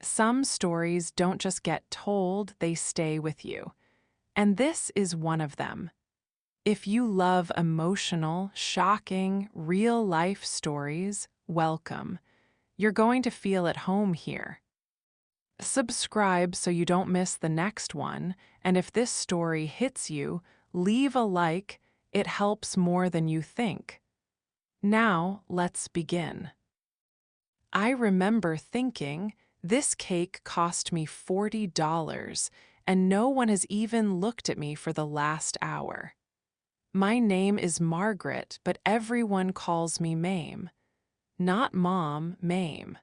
Some stories don't just get told, they stay with you. And this is one of them. If you love emotional, shocking, real-life stories, welcome. You're going to feel at home here. Subscribe so you don't miss the next one, and if this story hits you, leave a like. It helps more than you think. Now, let's begin. I remember thinking, this cake cost me $40, and no one has even looked at me for the last hour. My name is Margaret, but everyone calls me Mame. Not Mom, Mame.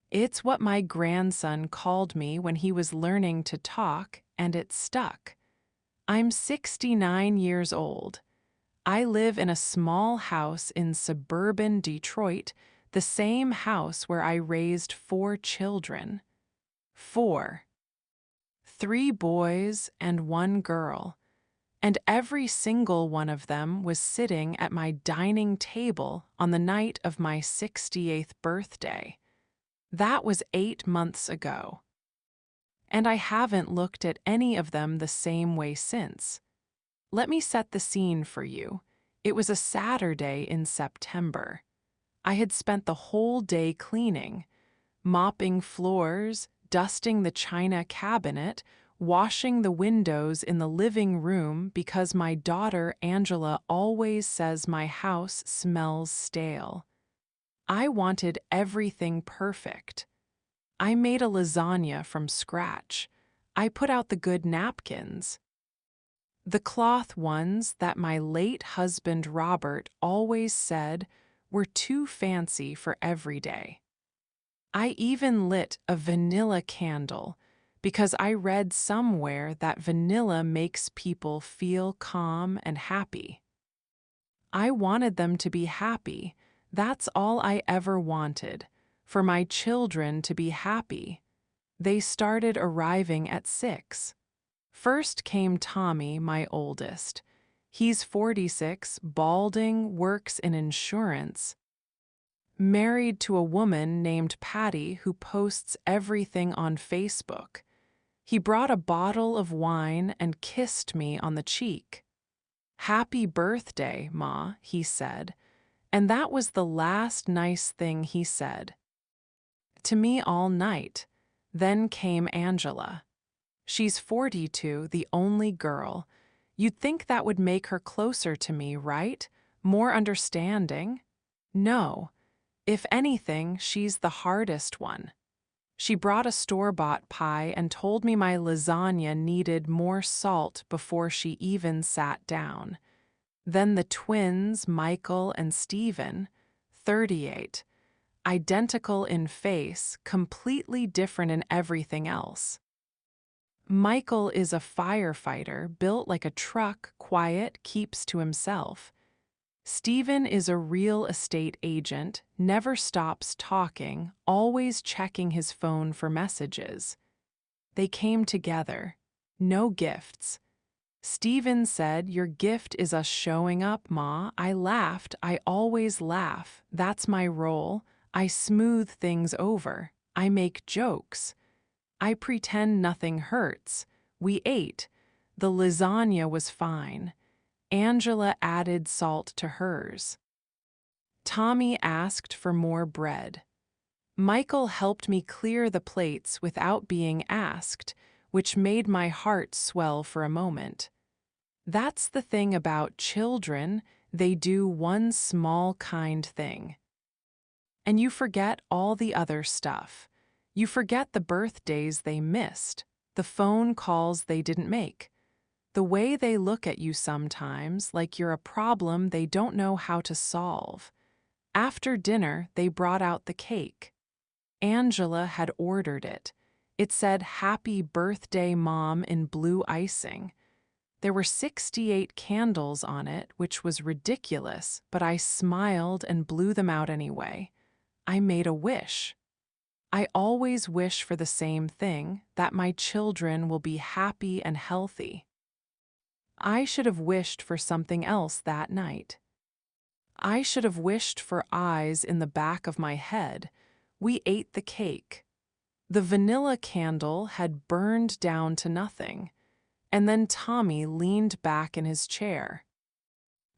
It's what my grandson called me when he was learning to talk, and it stuck. I'm 69 years old. I live in a small house in suburban Detroit, the same house where I raised 4 children. 4. 3 boys and 1 girl. And every single one of them was sitting at my dining table on the night of my 68th birthday. That was 8 months ago. And I haven't looked at any of them the same way since. Let me set the scene for you. It was a Saturday in September. I had spent the whole day cleaning, mopping floors, dusting the china cabinet, washing the windows in the living room because my daughter Angela always says my house smells stale. I wanted everything perfect. I made a lasagna from scratch. I put out the good napkins. The cloth ones that my late husband Robert always said were too fancy for every day. I even lit a vanilla candle because I read somewhere that vanilla makes people feel calm and happy. I wanted them to be happy. That's all I ever wanted, for my children to be happy. They started arriving at 6. First came Tommy, my oldest. He's 46, balding, works in insurance. Married to a woman named Patty who posts everything on Facebook. He brought a bottle of wine and kissed me on the cheek. "Happy birthday, Ma," he said. And that was the last nice thing he said to me all night. Then came Angela. She's 42, the only girl. You'd think that would make her closer to me, right? More understanding? No. If anything, she's the hardest one. She brought a store-bought pie and told me my lasagna needed more salt before she even sat down. Then the twins, Michael and Stephen, 38, identical in face, completely different in everything else. Michael is a firefighter, built like a truck, quiet, keeps to himself. Stephen is a real estate agent, never stops talking, always checking his phone for messages. They came together. No gifts. Stephen said, "Your gift is us showing up, Ma." I laughed. I always laugh. That's my role. I smooth things over. I make jokes. I pretend nothing hurts. We ate. The lasagna was fine. Angela added salt to hers. Tommy asked for more bread. Michael helped me clear the plates without being asked, which made my heart swell for a moment. That's the thing about children, they do one small kind thing. And you forget all the other stuff. You forget the birthdays they missed, the phone calls they didn't make, the way they look at you sometimes like you're a problem they don't know how to solve. After dinner, they brought out the cake. Angela had ordered it. It said, "Happy Birthday, Mom," in blue icing. There were 68 candles on it, which was ridiculous, but I smiled and blew them out anyway. I made a wish. I always wish for the same thing, that my children will be happy and healthy. I should have wished for something else that night. I should have wished for eyes in the back of my head. We ate the cake. The vanilla candle had burned down to nothing, and then Tommy leaned back in his chair,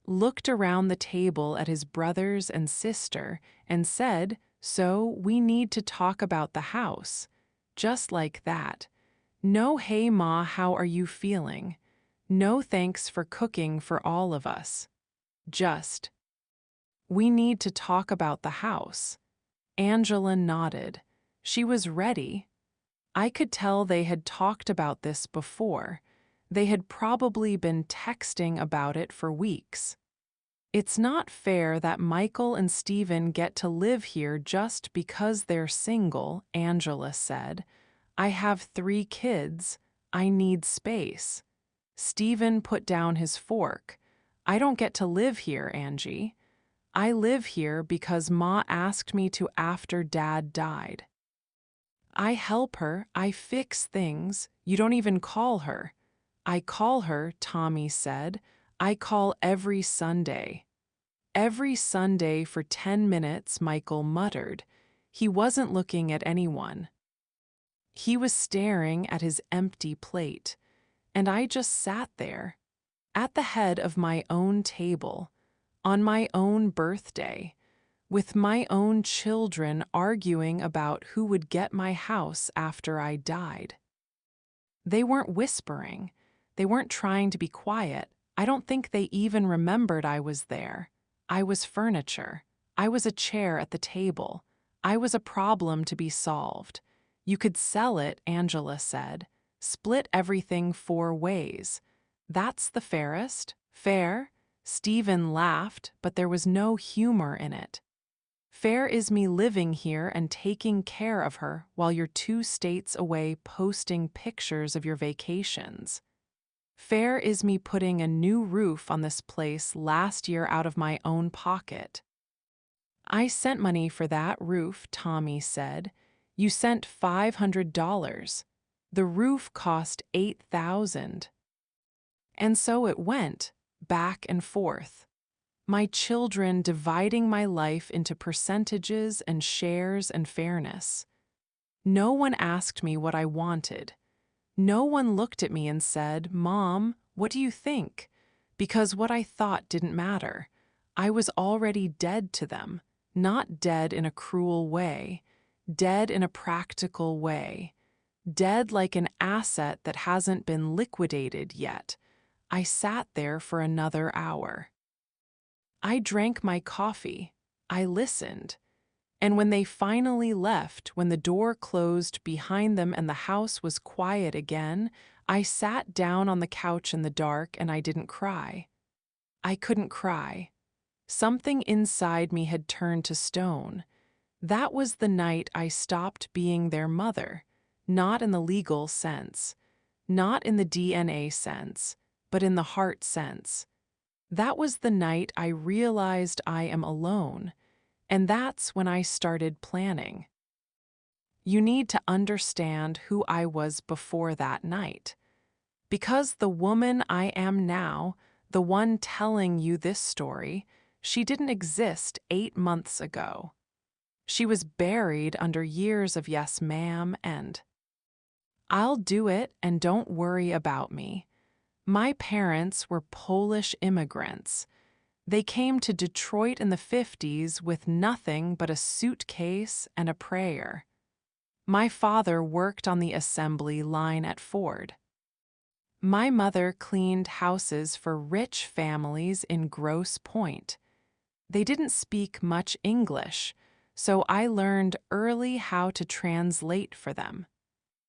looked around the table at his brothers and sister, and said, "So we need to talk about the house." Just like that. No, "Hey Ma, how are you feeling?" No, "Thanks for cooking for all of us." Just, "We need to talk about the house." Angela nodded. She was ready. I could tell they had talked about this before. They had probably been texting about it for weeks. "It's not fair that Michael and Stephen get to live here just because they're single," Angela said. "I have 3 kids. I need space." Stephen put down his fork. "I don't get to live here, Angie. I live here because Ma asked me to after Dad died. I help her, I fix things. You don't even call her." "I call her," Tommy said. "I call every Sunday." "Every Sunday for 10 minutes," Michael muttered. He wasn't looking at anyone. He was staring at his empty plate. And I just sat there, at the head of my own table, on my own birthday, with my own children arguing about who would get my house after I died. They weren't whispering. They weren't trying to be quiet. I don't think they even remembered I was there. I was furniture. I was a chair at the table. I was a problem to be solved. "You could sell it," Angela said. "Split everything 4 ways. That's the fairest." "Fair?" Stephen laughed, but there was no humor in it. "Fair is me living here and taking care of her while you're 2 states away posting pictures of your vacations. Fair is me putting a new roof on this place last year out of my own pocket." "I sent money for that roof," Tommy said. "You sent $500. The roof cost $8,000. And so it went, back and forth. My children dividing my life into percentages and shares and fairness. No one asked me what I wanted. No one looked at me and said, 'Mom, what do you think?' Because what I thought didn't matter. I was already dead to them, not dead in a cruel way, dead in a practical way, dead like an asset that hasn't been liquidated yet." I sat there for another hour. I drank my coffee. I listened. And when they finally left, when the door closed behind them and the house was quiet again, I sat down on the couch in the dark and I didn't cry. I couldn't cry. Something inside me had turned to stone. That was the night I stopped being their mother, not in the legal sense, not in the DNA sense, but in the heart sense. That was the night I realized I am alone, and that's when I started planning. You need to understand who I was before that night. Because the woman I am now, the one telling you this story, she didn't exist 8 months ago. She was buried under years of "yes, ma'am," and "I'll do it and don't worry about me." My parents were Polish immigrants. They came to Detroit in the 50s with nothing but a suitcase and a prayer. My father worked on the assembly line at Ford. My mother cleaned houses for rich families in Grosse Pointe. They didn't speak much English, so I learned early how to translate for them,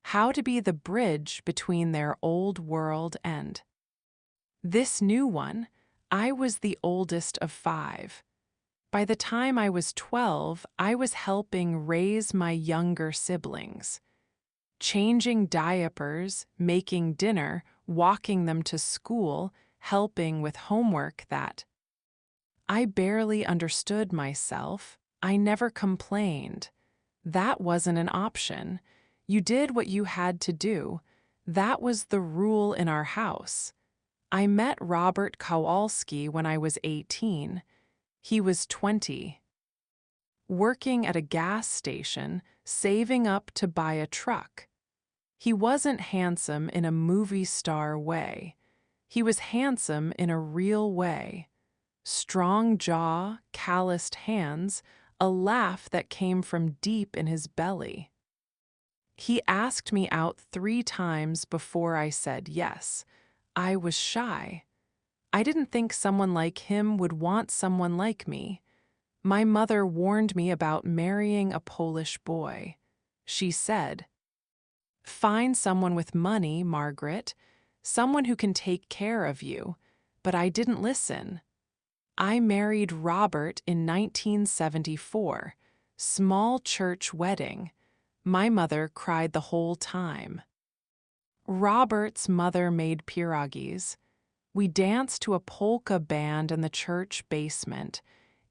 how to be the bridge between their old world and this new one. I was the oldest of 5. By the time I was 12, I was helping raise my younger siblings, changing diapers, making dinner, walking them to school, helping with homework that I barely understood myself. I never complained. That wasn't an option. You did what you had to do. That was the rule in our house. I met Robert Kowalski when I was 18. He was 20. working at a gas station, saving up to buy a truck. He wasn't handsome in a movie star way. He was handsome in a real way. Strong jaw, calloused hands, a laugh that came from deep in his belly. He asked me out 3 times before I said yes. I was shy. I didn't think someone like him would want someone like me. My mother warned me about marrying a Polish boy. She said, "Find someone with money, Margaret, someone who can take care of you." But I didn't listen. I married Robert in 1974. Small church wedding. My mother cried the whole time. Robert's mother made pierogies. We danced to a polka band in the church basement.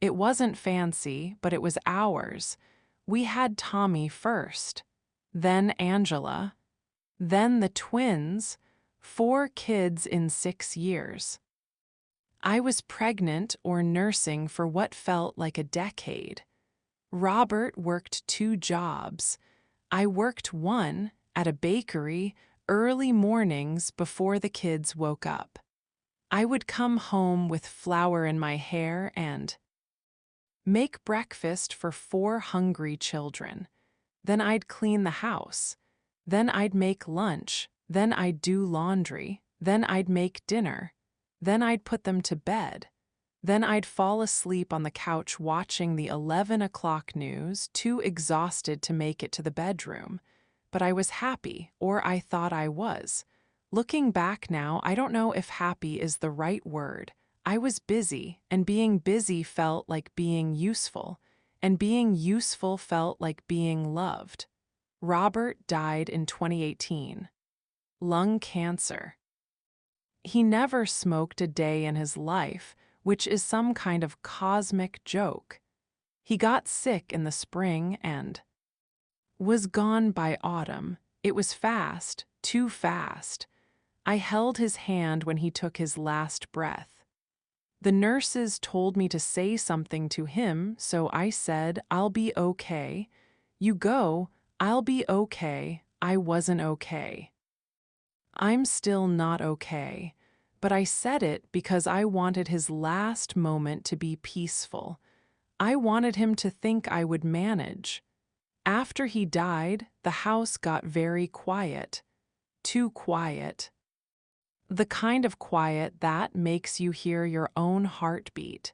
It wasn't fancy, but it was ours. We had Tommy first, then Angela, then the twins, 4 kids in 6 years. I was pregnant or nursing for what felt like a decade. Robert worked 2 jobs. I worked one at a bakery early mornings before the kids woke up. I would come home with flour in my hair and make breakfast for 4 hungry children. Then I'd clean the house. Then I'd make lunch. Then I'd do laundry. Then I'd make dinner. Then I'd put them to bed. Then I'd fall asleep on the couch watching the 11 o'clock news, too exhausted to make it to the bedroom. But I was happy, or I thought I was. Looking back now, I don't know if happy is the right word. I was busy, and being busy felt like being useful, and being useful felt like being loved. Robert died in 2018. Lung cancer. He never smoked a day in his life, which is some kind of cosmic joke. He got sick in the spring and was gone by autumn. It was fast, too fast. I held his hand when he took his last breath. The nurses told me to say something to him, so I said, "I'll be okay." "You go, I'll be okay." I wasn't okay. I'm still not okay, but I said it because I wanted his last moment to be peaceful. I wanted him to think I would manage. After he died, the house got very quiet. Too quiet. The kind of quiet that makes you hear your own heartbeat.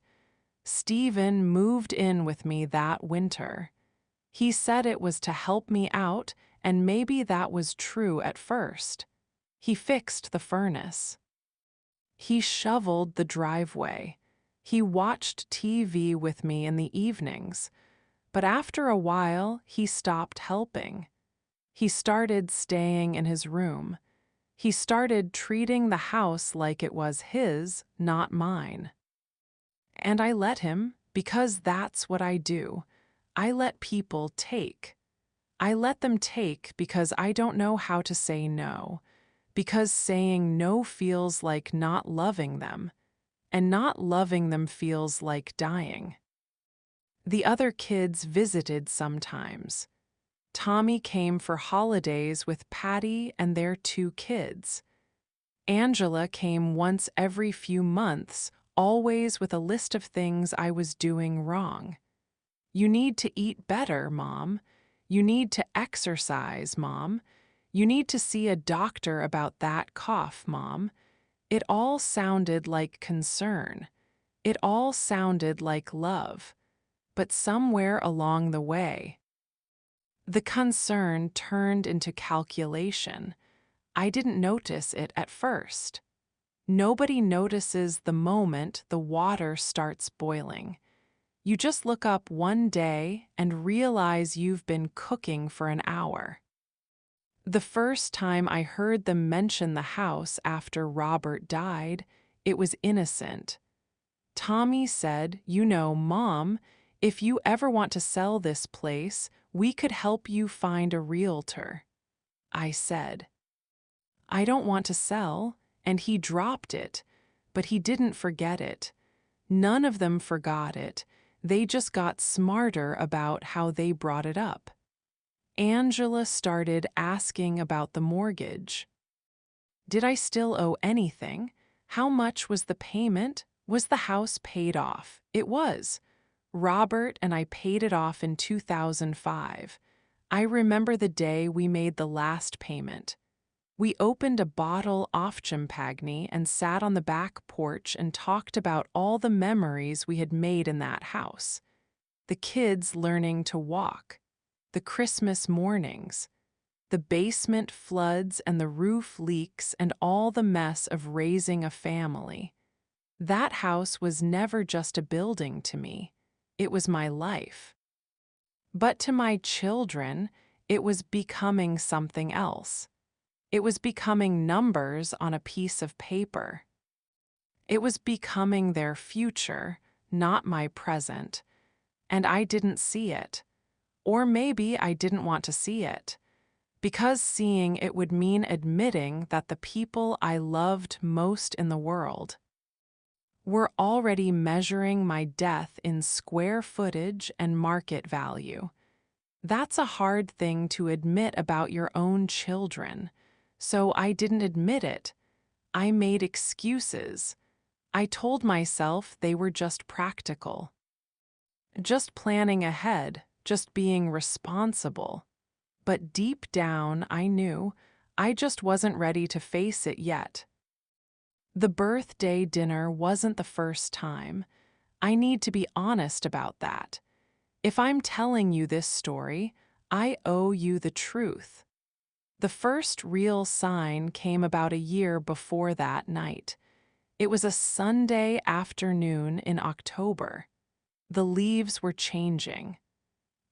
Stephen moved in with me that winter. He said it was to help me out, and maybe that was true at first. He fixed the furnace. He shoveled the driveway. He watched TV with me in the evenings. But after a while, he stopped helping. He started staying in his room. He started treating the house like it was his, not mine. And I let him, because that's what I do. I let people take. I let them take because I don't know how to say no. Because saying no feels like not loving them, and not loving them feels like dying. The other kids visited sometimes. Tommy came for holidays with Patty and their 2 kids. Angela came once every few months, always with a list of things I was doing wrong. "You need to eat better, Mom. You need to exercise, Mom. You need to see a doctor about that cough, Mom." It all sounded like concern. It all sounded like love. But somewhere along the way, the concern turned into calculation. I didn't notice it at first. Nobody notices the moment the water starts boiling. You just look up one day and realize you've been cooking for an hour. The first time I heard them mention the house after Robert died, it was innocent. Tommy said, "You know, Mom, if you ever want to sell this place, we could help you find a realtor." I said, "I don't want to sell," and he dropped it, but he didn't forget it. None of them forgot it. They just got smarter about how they brought it up. Angela started asking about the mortgage. Did I still owe anything? How much was the payment? Was the house paid off? It was. Robert and I paid it off in 2005. I remember the day we made the last payment. We opened a bottle of champagne and sat on the back porch and talked about all the memories we had made in that house. The kids learning to walk, the Christmas mornings, the basement floods and the roof leaks and all the mess of raising a family. That house was never just a building to me. It was my life. But to my children, it was becoming something else. It was becoming numbers on a piece of paper. It was becoming their future, not my present. And I didn't see it. Or maybe I didn't want to see it. Because seeing it would mean admitting that the people I loved most in the world were already measuring my death in square footage and market value. That's a hard thing to admit about your own children. So I didn't admit it. I made excuses. I told myself they were just practical. Just planning ahead, just being responsible. But deep down, I knew I just wasn't ready to face it yet. The birthday dinner wasn't the first time. I need to be honest about that. If I'm telling you this story, I owe you the truth. The first real sign came about a year before that night. It was a Sunday afternoon in October. The leaves were changing.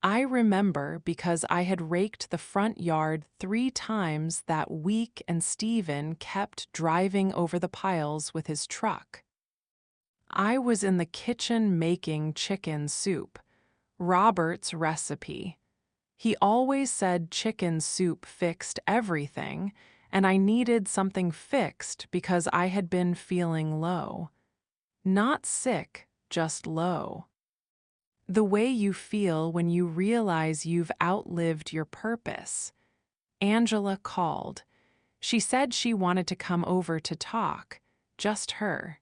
I remember because I had raked the front yard 3 times that week and Stephen kept driving over the piles with his truck. I was in the kitchen making chicken soup, Robert's recipe. He always said chicken soup fixed everything, and I needed something fixed because I had been feeling low. Not sick, just low. The way you feel when you realize you've outlived your purpose. Angela called. She said she wanted to come over to talk, just her.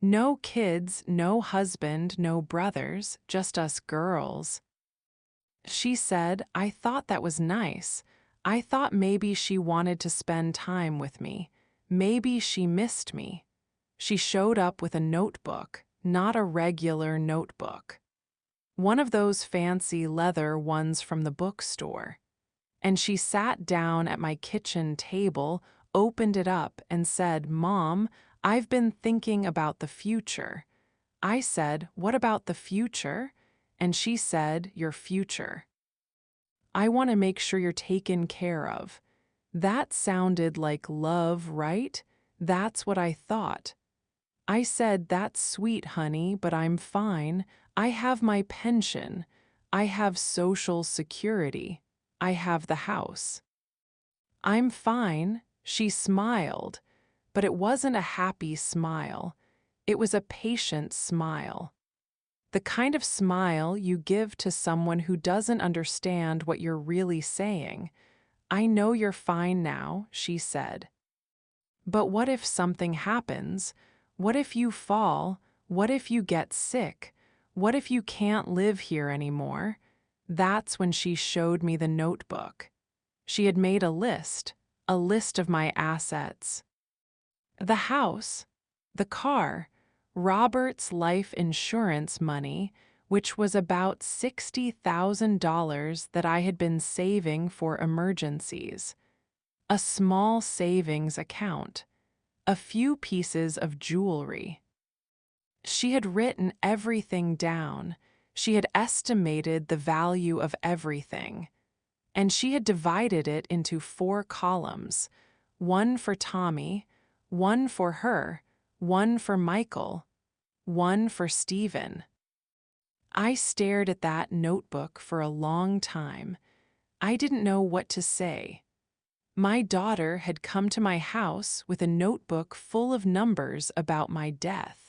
No kids, no husband, no brothers, just us girls. She said, I thought that was nice. I thought maybe she wanted to spend time with me. Maybe she missed me. She showed up with a notebook, not a regular notebook. One of those fancy leather ones from the bookstore. And she sat down at my kitchen table, opened it up, and said, Mom, I've been thinking about the future. I said, What about the future? And she said, Your future. I want to make sure you're taken care of. That sounded like love, right? That's what I thought. I said, That's sweet, honey, but I'm fine. I have my pension. I have Social Security. I have the house. I'm fine. She smiled, but it wasn't a happy smile. It was a patient smile. The kind of smile you give to someone who doesn't understand what you're really saying. I know you're fine now, she said. But what if something happens? What if you fall? What if you get sick? What if you can't live here anymore? That's when she showed me the notebook. She had made a list of my assets. The house, the car, Robert's life insurance money, which was about $60,000 that I had been saving for emergencies, a small savings account, a few pieces of jewelry. She had written everything down. She had estimated the value of everything. And she had divided it into 4 columns, one for Tommy, one for her, one for Michael, one for Stephen. I stared at that notebook for a long time. I didn't know what to say. My daughter had come to my house with a notebook full of numbers about my death.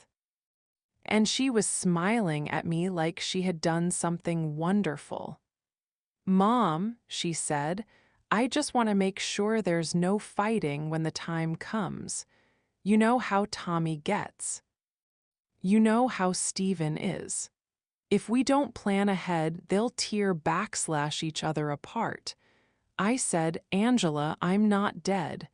and she was smiling at me like she had done something wonderful. "Mom," she said, "I just want to make sure there's no fighting when the time comes. You know how Tommy gets. You know how Stephen is. If we don't plan ahead, they'll backslash each other apart." I said, "Angela, I'm not dead."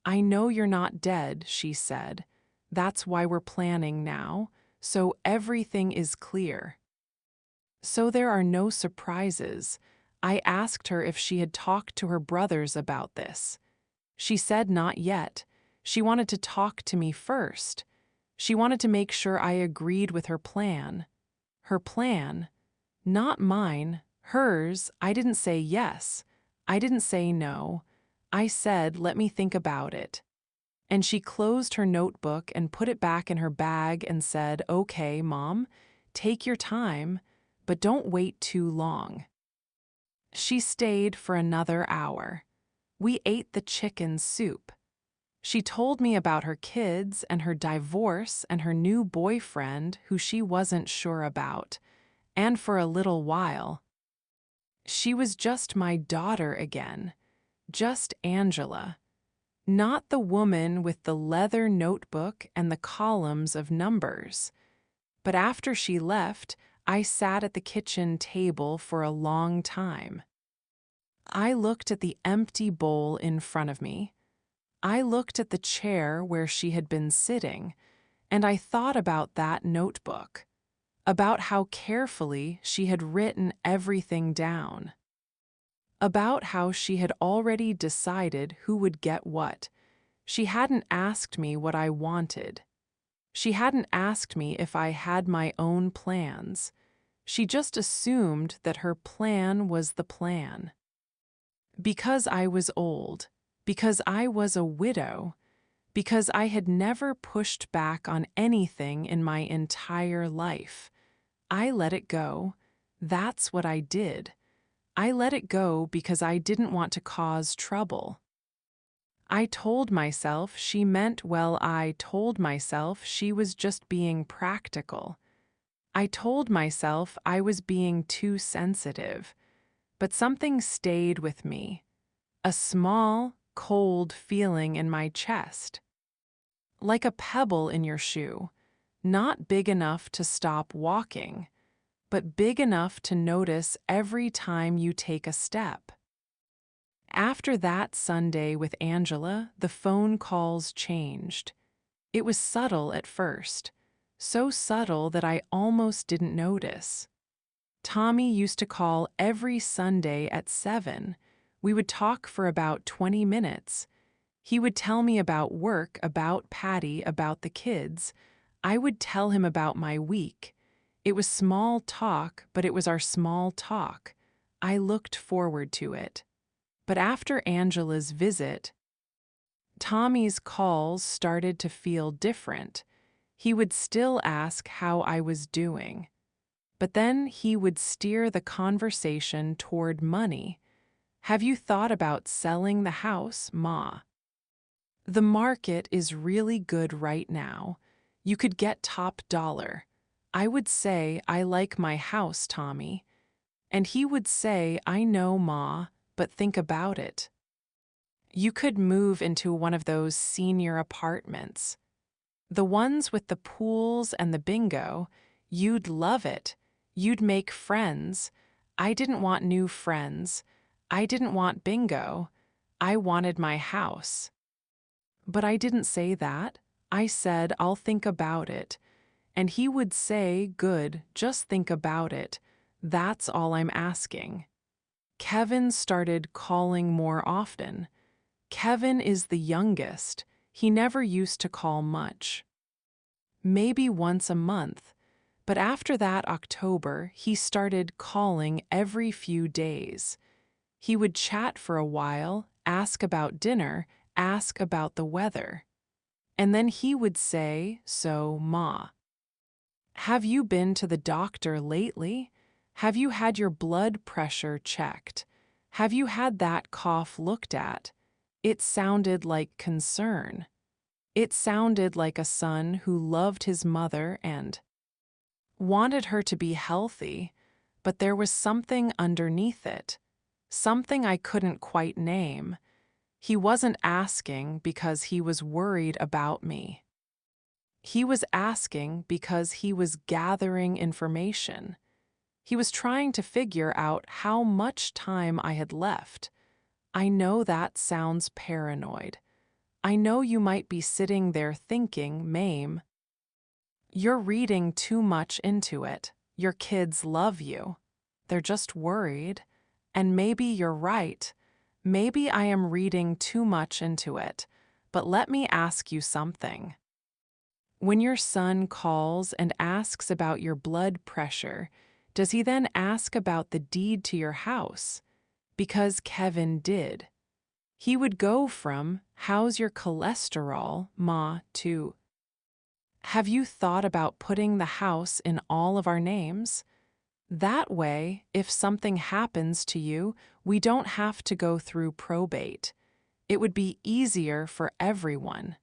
"I know you're not dead," she said. "That's why we're planning now, so everything is clear. So there are no surprises." I asked her if she had talked to her brothers about this. She said not yet. She wanted to talk to me first. She wanted to make sure I agreed with her plan. Her plan, not mine, hers. I didn't say yes. I didn't say no. I said, "Let me think about it." And she closed her notebook and put it back in her bag and said, "Okay, Mom, take your time, but don't wait too long." She stayed for another hour. We ate the chicken soup. She told me about her kids and her divorce and her new boyfriend who she wasn't sure about. And for a little while, she was just my daughter again, just Angela. Not the woman with the leather notebook and the columns of numbers. But after she left, I sat at the kitchen table for a long time. I looked at the empty bowl in front of me. I looked at the chair where she had been sitting, and I thought about that notebook, about how carefully she had written everything down, about how she had already decided who would get what. She hadn't asked me what I wanted. She hadn't asked me if I had my own plans. She just assumed that her plan was the plan. Because I was old, because I was a widow, because I had never pushed back on anything in my entire life, I let it go. That's what I did. I let it go because I didn't want to cause trouble. I told myself she meant well. I told myself she was just being practical. I told myself I was being too sensitive. But something stayed with me, a small, cold feeling in my chest, like a pebble in your shoe, not big enough to stop walking, but big enough to notice every time you take a step. After that Sunday with Angela, the phone calls changed. It was subtle at first, so subtle that I almost didn't notice. Tommy used to call every Sunday at 7. We would talk for about 20 minutes. He would tell me about work, about Patty, about the kids. I would tell him about my week. It was small talk, but it was our small talk. I looked forward to it. But after Angela's visit, Tommy's calls started to feel different. He would still ask how I was doing. But then he would steer the conversation toward money. "Have you thought about selling the house, Ma? The market is really good right now. You could get top dollar." I would say, "I like my house, Tommy." And he would say, "I know, Ma, but think about it. You could move into one of those senior apartments. The ones with the pools and the bingo. You'd love it. You'd make friends." I didn't want new friends. I didn't want bingo. I wanted my house. But I didn't say that. I said, "I'll think about it." And he would say, "Good, just think about it. That's all I'm asking." Kevin started calling more often. Kevin is the youngest. He never used to call much. Maybe once a month. But after that October, he started calling every few days. He would chat for a while, ask about dinner, ask about the weather. And then he would say, "So, Ma, have you been to the doctor lately? Have you had your blood pressure checked? Have you had that cough looked at?" It sounded like concern. It sounded like a son who loved his mother and wanted her to be healthy, but there was something underneath it, something I couldn't quite name. He wasn't asking because he was worried about me. He was asking because he was gathering information. He was trying to figure out how much time I had left. I know that sounds paranoid. I know you might be sitting there thinking, Mame, you're reading too much into it. Your kids love you. They're just worried. And maybe you're right. Maybe I am reading too much into it. But let me ask you something. When your son calls and asks about your blood pressure, does he then ask about the deed to your house? Because Kevin did. He would go from, how's your cholesterol, Ma, to, have you thought about putting the house in all of our names? That way, if something happens to you, we don't have to go through probate. It would be easier for everyone.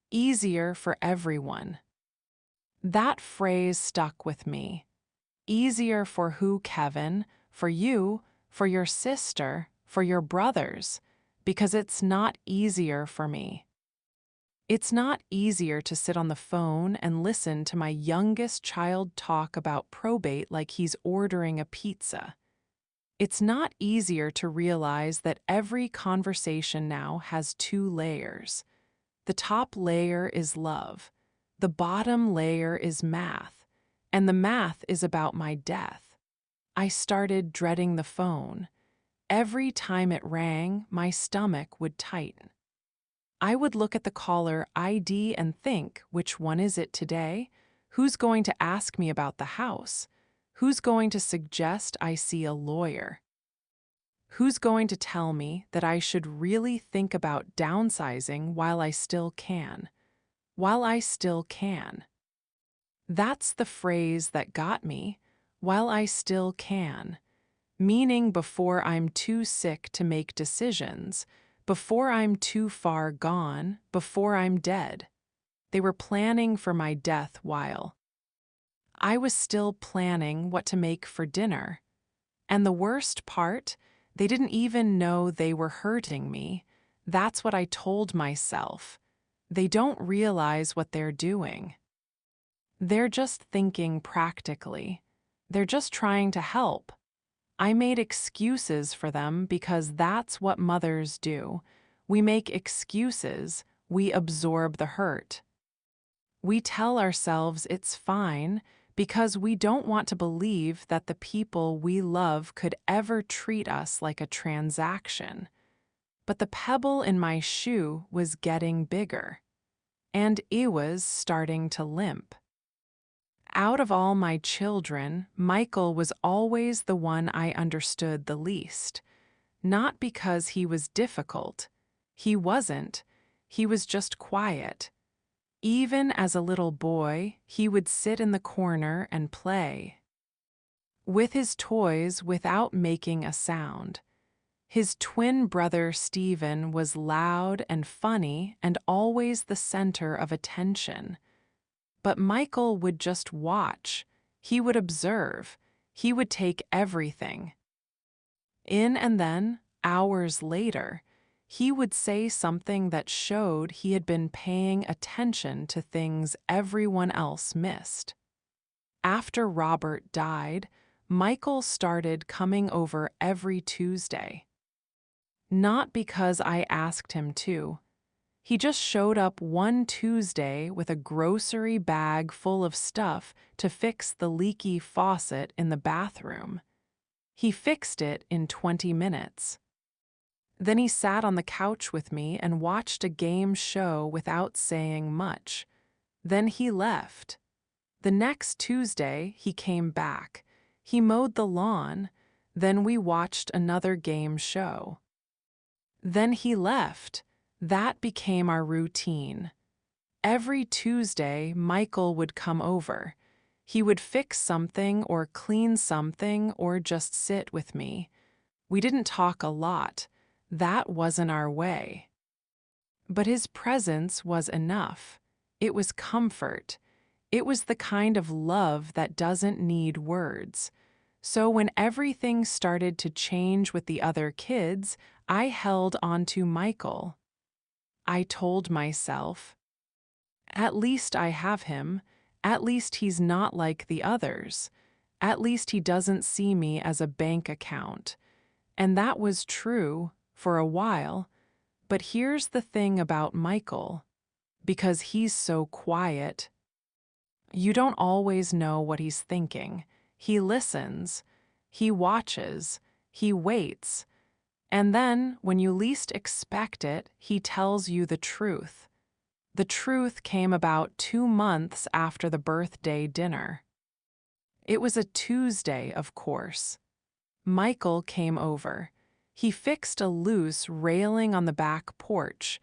Easier for everyone. That phrase stuck with me. Easier for who, Kevin? For you, for your sister, for your brothers, because it's not easier for me. It's not easier to sit on the phone and listen to my youngest child talk about probate like he's ordering a pizza. It's not easier to realize that every conversation now has two layers. The top layer is love. The bottom layer is math. And the math is about my death. I started dreading the phone. Every time it rang, my stomach would tighten. I would look at the caller ID and think, which one is it today? Who's going to ask me about the house? Who's going to suggest I see a lawyer? Who's going to tell me that I should really think about downsizing while I still can? While I still can. That's the phrase that got me, while I still can. Meaning before I'm too sick to make decisions, before I'm too far gone, before I'm dead. They were planning for my death while I was still planning what to make for dinner. And the worst part, they didn't even know they were hurting me. That's what I told myself. They don't realize what they're doing. They're just thinking practically. They're just trying to help. I made excuses for them because that's what mothers do. We make excuses, we absorb the hurt. We tell ourselves it's fine because we don't want to believe that the people we love could ever treat us like a transaction. But the pebble in my shoe was getting bigger, and it was starting to limp. Out of all my children, Michael was always the one I understood the least. Not because he was difficult. He wasn't. He was just quiet. Even as a little boy, he would sit in the corner and play with his toys without making a sound. His twin brother Stephen was loud and funny and always the center of attention. But Michael would just watch. He would observe. He would take everything in, and then, hours later, he would say something that showed he had been paying attention to things everyone else missed. After Robert died, Michael started coming over every Tuesday. Not because I asked him to. He just showed up one Tuesday with a grocery bag full of stuff to fix the leaky faucet in the bathroom. He fixed it in 20 minutes. Then he sat on the couch with me and watched a game show without saying much. Then he left. The next Tuesday, he came back. He mowed the lawn. Then we watched another game show. Then he left. That became our routine. Every Tuesday, Michael would come over. He would fix something or clean something or just sit with me. We didn't talk a lot. That wasn't our way. But his presence was enough. It was comfort. It was the kind of love that doesn't need words. So when everything started to change with the other kids, I held on to Michael. I told myself, at least I have him. At least he's not like the others. At least he doesn't see me as a bank account. And that was true for a while. But here's the thing about Michael. Because he's so quiet, you don't always know what he's thinking. He listens, he watches, he waits, and then, when you least expect it, he tells you the truth. The truth came about 2 months after the birthday dinner. It was a Tuesday, of course. Michael came over. He fixed a loose railing on the back porch.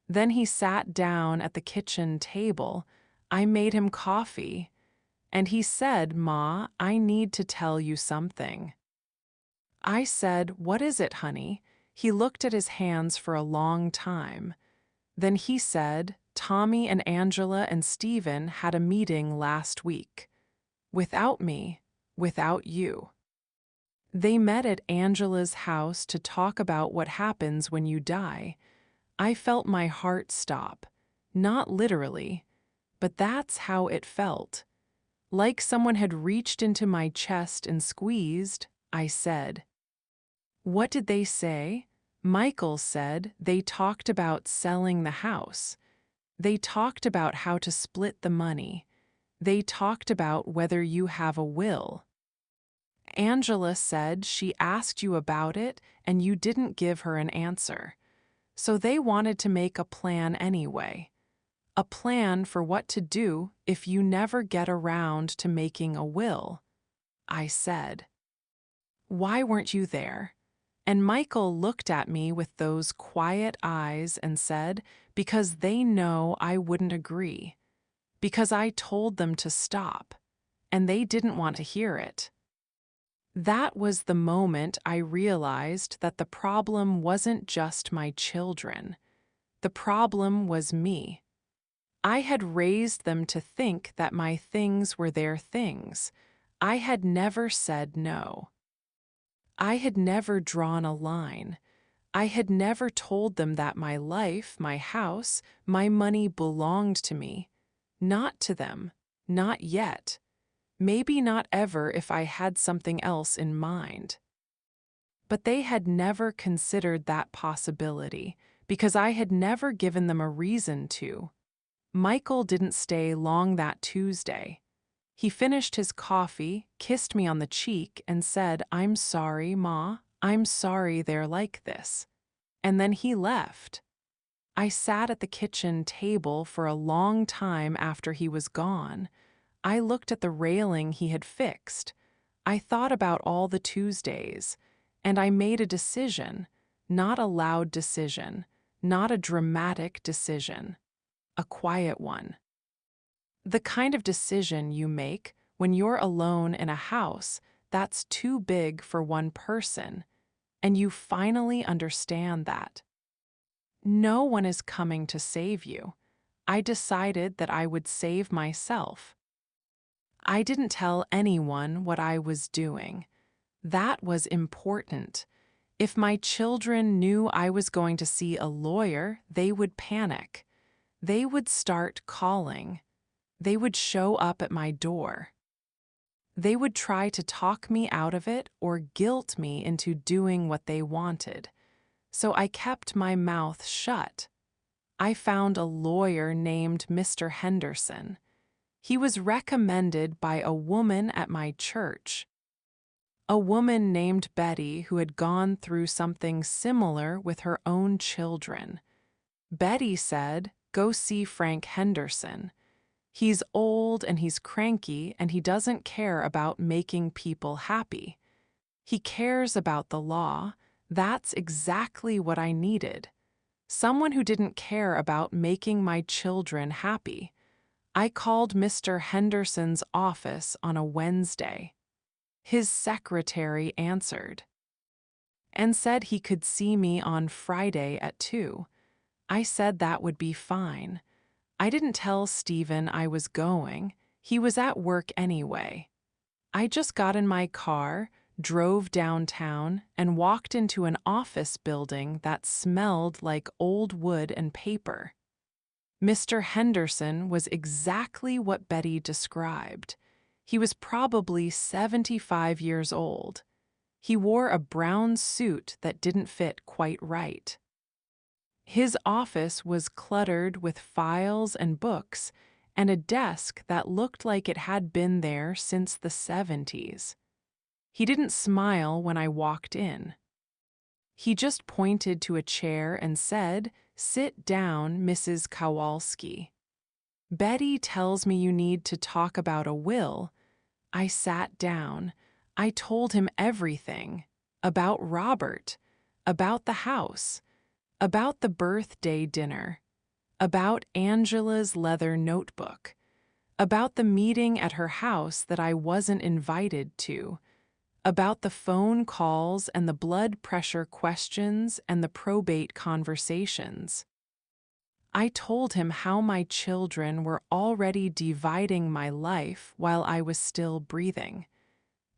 Then he sat down at the kitchen table. I made him coffee. And he said, "Ma, I need to tell you something." I said, "What is it, honey?" He looked at his hands for a long time. Then he said, "Tommy and Angela and Stephen had a meeting last week. Without me, without you. They met at Angela's house to talk about what happens when you die." I felt my heart stop. Not literally, but that's how it felt. Like someone had reached into my chest and squeezed. I said, "What did they say?" Michael said they talked about selling the house. They talked about how to split the money. They talked about whether you have a will. Angela said she asked you about it and you didn't give her an answer. So they wanted to make a plan anyway. A plan for what to do if you never get around to making a will. I said, "Why weren't you there?" And Michael looked at me with those quiet eyes and said, "Because they know I wouldn't agree. Because I told them to stop, and they didn't want to hear it." That was the moment I realized that the problem wasn't just my children. The problem was me. I had raised them to think that my things were their things. I had never said no. I had never drawn a line. I had never told them that my life, my house, my money belonged to me. Not to them. Not yet. Maybe not ever if I had something else in mind. But they had never considered that possibility, because I had never given them a reason to. Michael didn't stay long that Tuesday. He finished his coffee, kissed me on the cheek, and said, "I'm sorry, Ma. I'm sorry they're like this." And then he left. I sat at the kitchen table for a long time after he was gone. I looked at the railing he had fixed. I thought about all the Tuesdays, and I made a decision, not a loud decision, not a dramatic decision, a quiet one. The kind of decision you make when you're alone in a house that's too big for one person, and you finally understand that. No one is coming to save you. I decided that I would save myself. I didn't tell anyone what I was doing. That was important. If my children knew I was going to see a lawyer, they would panic. They would start calling. They would show up at my door. They would try to talk me out of it or guilt me into doing what they wanted. So I kept my mouth shut. I found a lawyer named Mr. Henderson. He was recommended by a woman at my church. A woman named Betty who had gone through something similar with her own children. Betty said, "Go see Frank Henderson. He's old and he's cranky and he doesn't care about making people happy. He cares about the law. That's exactly what I needed. Someone who didn't care about making my children happy." I called Mr. Henderson's office on a Wednesday. His secretary answered and said he could see me on Friday at 2. I said that would be fine. I didn't tell Stephen I was going. He was at work anyway. I just got in my car, drove downtown, and walked into an office building that smelled like old wood and paper. Mr. Henderson was exactly what Betty described. He was probably 75 years old. He wore a brown suit that didn't fit quite right. His office was cluttered with files and books, and a desk that looked like it had been there since the 70s. He didn't smile when I walked in. He just pointed to a chair and said, "Sit down, Mrs. Kowalski." "Betty tells me you need to talk about a will." I sat down. I told him everything. About Robert, about the house, about the birthday dinner, about Angela's leather notebook, about the meeting at her house that I wasn't invited to, about the phone calls and the blood pressure questions and the probate conversations. I told him how my children were already dividing my life while I was still breathing.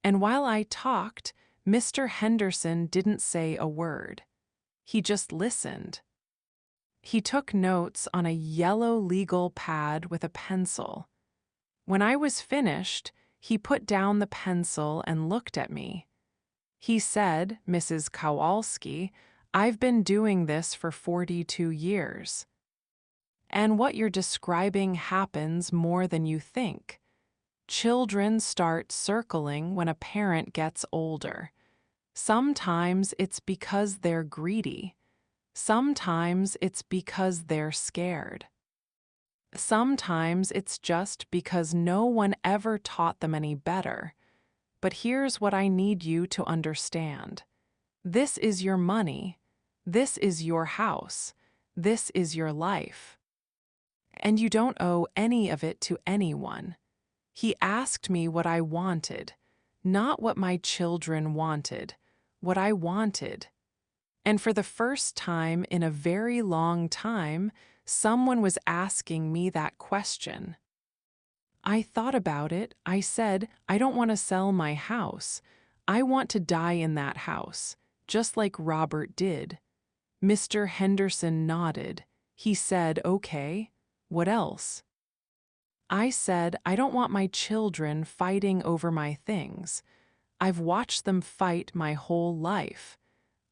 And while I talked, Mr. Henderson didn't say a word. He just listened. He took notes on a yellow legal pad with a pencil. When I was finished, he put down the pencil and looked at me. He said, "Mrs. Kowalski, I've been doing this for 42 years. And what you're describing happens more than you think. Children start circling when a parent gets older. Sometimes it's because they're greedy. Sometimes it's because they're scared. Sometimes it's just because no one ever taught them any better. But here's what I need you to understand. This is your money. This is your house. This is your life. And you don't owe any of it to anyone." He asked me what I wanted, not what my children wanted, what I wanted. And for the first time in a very long time, someone was asking me that question. I thought about it. I said, "I don't want to sell my house. I want to die in that house, just like Robert did." Mr. Henderson nodded. He said, "Okay, what else?" I said, "I don't want my children fighting over my things. I've watched them fight my whole life.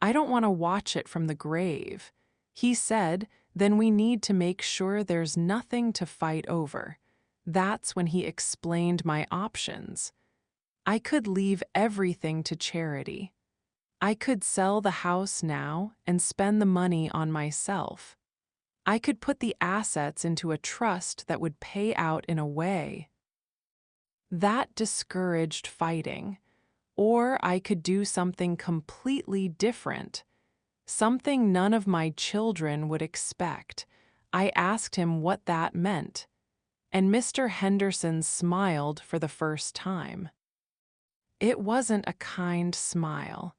I don't want to watch it from the grave." He said, "Then we need to make sure there's nothing to fight over." That's when he explained my options. I could leave everything to charity. I could sell the house now and spend the money on myself. I could put the assets into a trust that would pay out in a way. That discouraged fighting. Or I could do something completely different, something none of my children would expect. I asked him what that meant, and Mr. Henderson smiled for the first time. It wasn't a kind smile.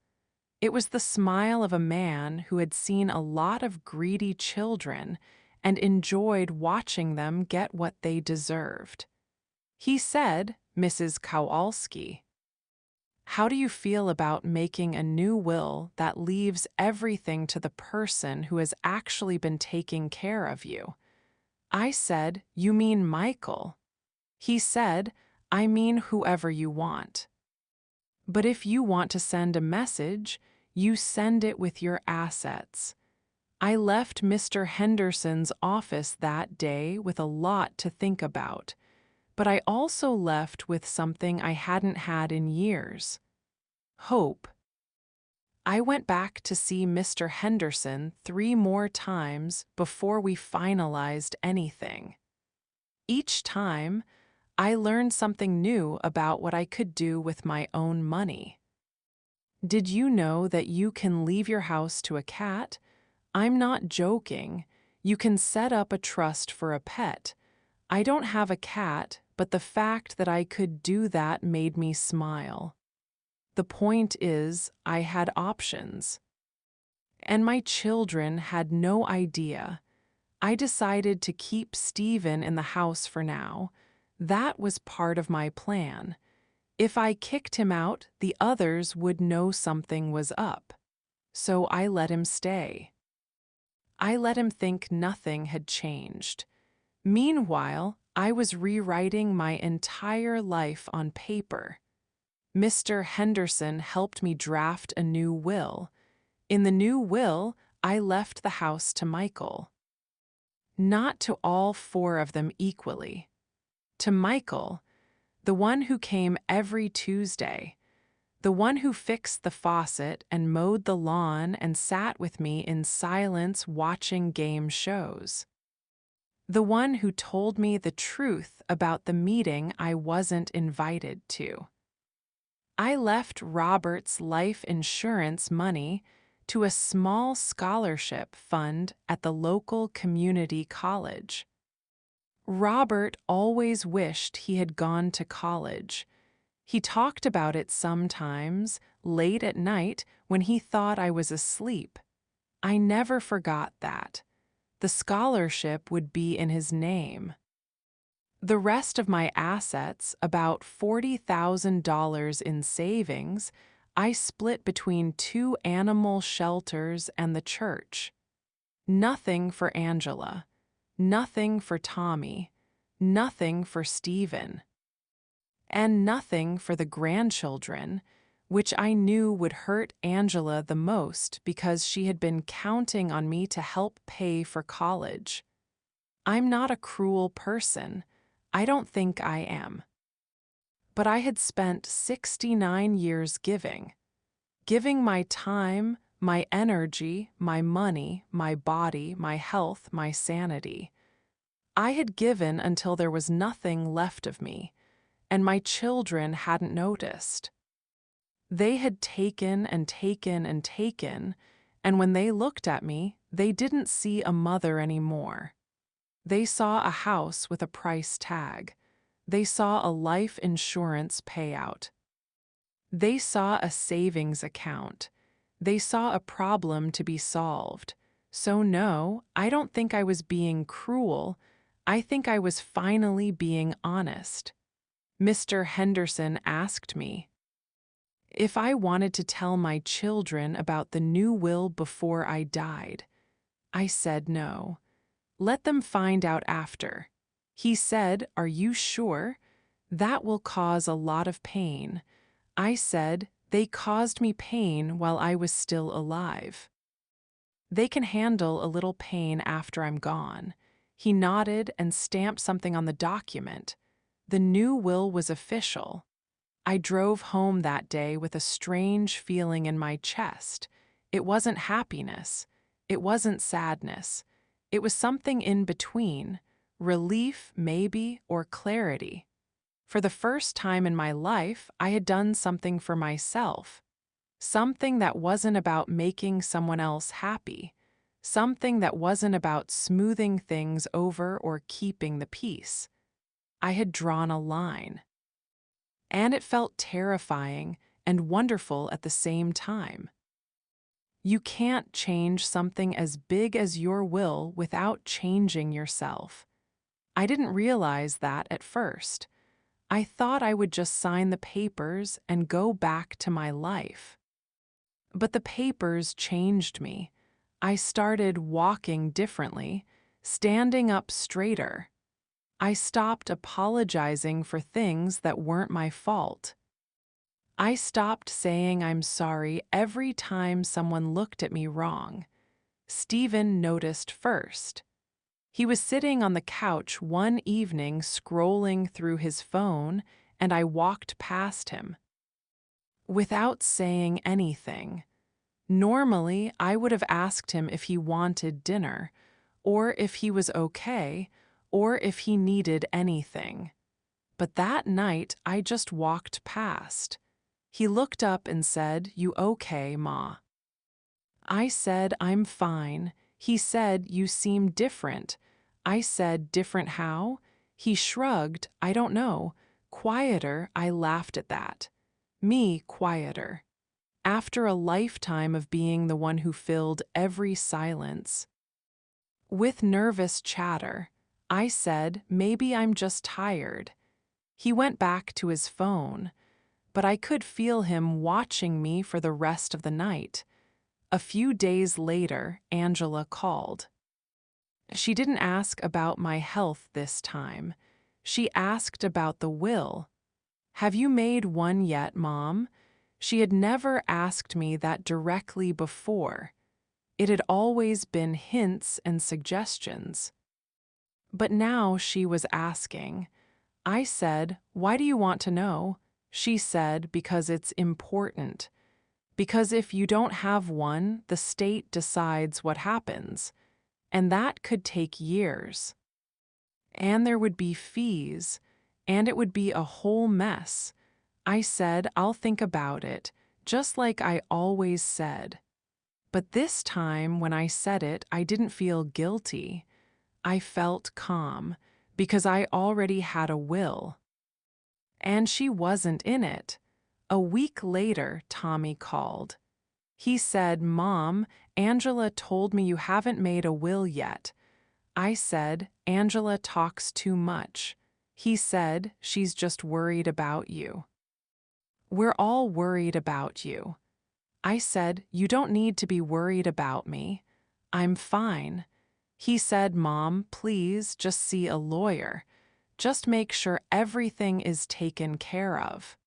It was the smile of a man who had seen a lot of greedy children and enjoyed watching them get what they deserved. He said, "Mrs. Kowalski, how do you feel about making a new will that leaves everything to the person who has actually been taking care of you?" I said, "You mean Michael?" He said, "I mean whoever you want. But if you want to send a message, you send it with your assets." I left Mr. Henderson's office that day with a lot to think about, but I also left with something I hadn't had in years: hope. I went back to see Mr. Henderson 3 more times before we finalized anything. Each time, I learned something new about what I could do with my own money. Did you know that you can leave your house to a cat? I'm not joking. You can set up a trust for a pet. I don't have a cat, but the fact that I could do that made me smile. The point is, I had options. And my children had no idea. I decided to keep Stephen in the house for now. That was part of my plan. If I kicked him out, the others would know something was up. So I let him stay. I let him think nothing had changed. Meanwhile, I was rewriting my entire life on paper. Mr. Henderson helped me draft a new will. In the new will, I left the house to Michael. Not to all four of them equally. To Michael, the one who came every Tuesday, the one who fixed the faucet and mowed the lawn and sat with me in silence watching game shows. The one who told me the truth about the meeting I wasn't invited to. I left Robert's life insurance money to a small scholarship fund at the local community college. Robert always wished he had gone to college. He talked about it sometimes, late at night, when he thought I was asleep. I never forgot that. The scholarship would be in his name. The rest of my assets, about $40,000 in savings, I split between 2 animal shelters and the church. Nothing for Angela. Nothing for Tommy. Nothing for Stephen. And nothing for the grandchildren, which I knew would hurt Angela the most because she had been counting on me to help pay for college. I'm not a cruel person. I don't think I am. But I had spent 69 years giving my time, my energy, my money, my body, my health, my sanity. I had given until there was nothing left of me, and my children hadn't noticed. They had taken and taken and taken, and when they looked at me, they didn't see a mother anymore. They saw a house with a price tag. They saw a life insurance payout. They saw a savings account. They saw a problem to be solved. So no, I don't think I was being cruel. I think I was finally being honest. Mr. Henderson asked me if I wanted to tell my children about the new will before I died. I said no. Let them find out after. He said, "Are you sure? That will cause a lot of pain." I said, "They caused me pain while I was still alive. They can handle a little pain after I'm gone." He nodded and stamped something on the document. The new will was official. I drove home that day with a strange feeling in my chest. It wasn't happiness. It wasn't sadness. It was something in between, relief maybe, or clarity. For the first time in my life, I had done something for myself. Something that wasn't about making someone else happy. Something that wasn't about smoothing things over or keeping the peace. I had drawn a line. And it felt terrifying and wonderful at the same time. You can't change something as big as your will without changing yourself. I didn't realize that at first. I thought I would just sign the papers and go back to my life. But the papers changed me. I started walking differently, standing up straighter. I stopped apologizing for things that weren't my fault. I stopped saying I'm sorry every time someone looked at me wrong. Stephen noticed first. He was sitting on the couch one evening scrolling through his phone, and I walked past him. Without saying anything. Normally, I would have asked him if he wanted dinner, or if he was okay, or if he needed anything. But that night, I just walked past. He looked up and said, "You okay, Ma?" I said, "I'm fine." He said, "You seem different." I said, "Different how?" He shrugged, "I don't know." Quieter, I laughed at that. Me, quieter. After a lifetime of being the one who filled every silence. With nervous chatter, I said, "Maybe I'm just tired." He went back to his phone, but I could feel him watching me for the rest of the night. A few days later, Angela called. She didn't ask about my health this time. She asked about the will. "Have you made one yet, Mom?" She had never asked me that directly before. It had always been hints and suggestions. But now she was asking. I said, "Why do you want to know?" She said, "Because it's important. Because if you don't have one, the state decides what happens. And that could take years. And there would be fees, and it would be a whole mess." I said, "I'll think about it," just like I always said. But this time, when I said it, I didn't feel guilty. I felt calm, because I already had a will. And she wasn't in it. A week later, Tommy called. He said, "Mom, Angela told me you haven't made a will yet." I said, "Angela talks too much." He said, "She's just worried about you." "We're all worried about you." I said, "You don't need to be worried about me. I'm fine." He said, "Mom, please just see a lawyer. Just make sure everything is taken care of.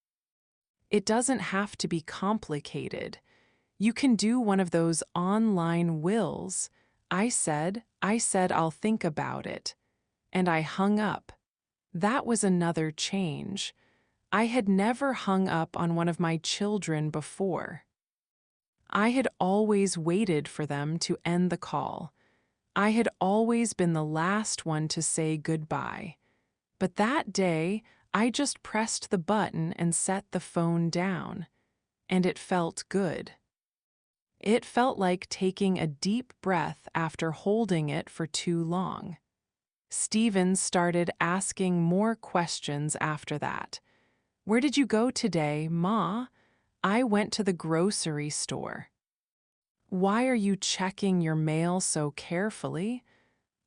It doesn't have to be complicated. You can do one of those online wills." I said, "I'll think about it." And I hung up. That was another change. I had never hung up on one of my children before. I had always waited for them to end the call. I had always been the last one to say goodbye. But that day, I just pressed the button and set the phone down. And it felt good. It felt like taking a deep breath after holding it for too long. Steven started asking more questions after that. "Where did you go today, Ma?" "I went to the grocery store." "Why are you checking your mail so carefully?"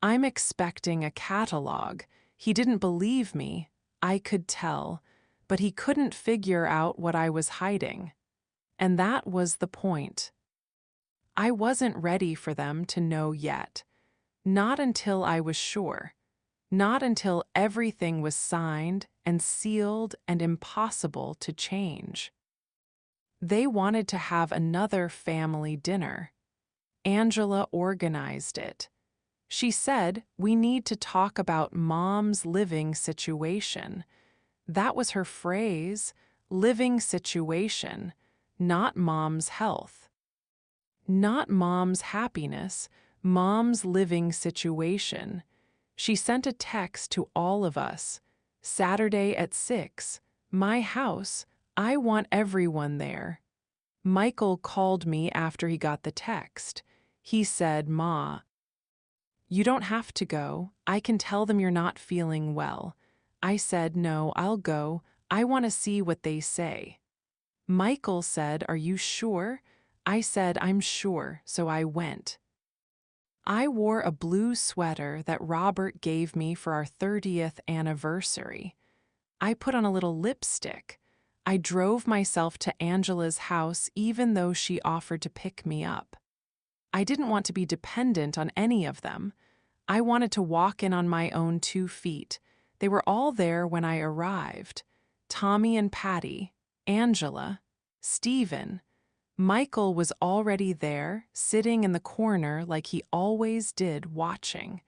"I'm expecting a catalog." He didn't believe me. I could tell, but he couldn't figure out what I was hiding. And that was the point. I wasn't ready for them to know yet. Not until I was sure. Not until everything was signed and sealed and impossible to change. They wanted to have another family dinner. Angela organized it. She said, "We need to talk about Mom's living situation." That was her phrase, living situation, not Mom's health. Not Mom's happiness, Mom's living situation. She sent a text to all of us. "Saturday at 6, my house, I want everyone there." Michael called me after he got the text. He said, "Ma, you don't have to go. I can tell them you're not feeling well." I said, "No, I'll go. I want to see what they say." Michael said, "Are you sure?" I said, "I'm sure," so I went. I wore a blue sweater that Robert gave me for our 30th anniversary. I put on a little lipstick. I drove myself to Angela's house even though she offered to pick me up. I didn't want to be dependent on any of them. I wanted to walk in on my own 2 feet. They were all there when I arrived. Tommy and Patty, Angela, Steven. Michael was already there, sitting in the corner like he always did, watching.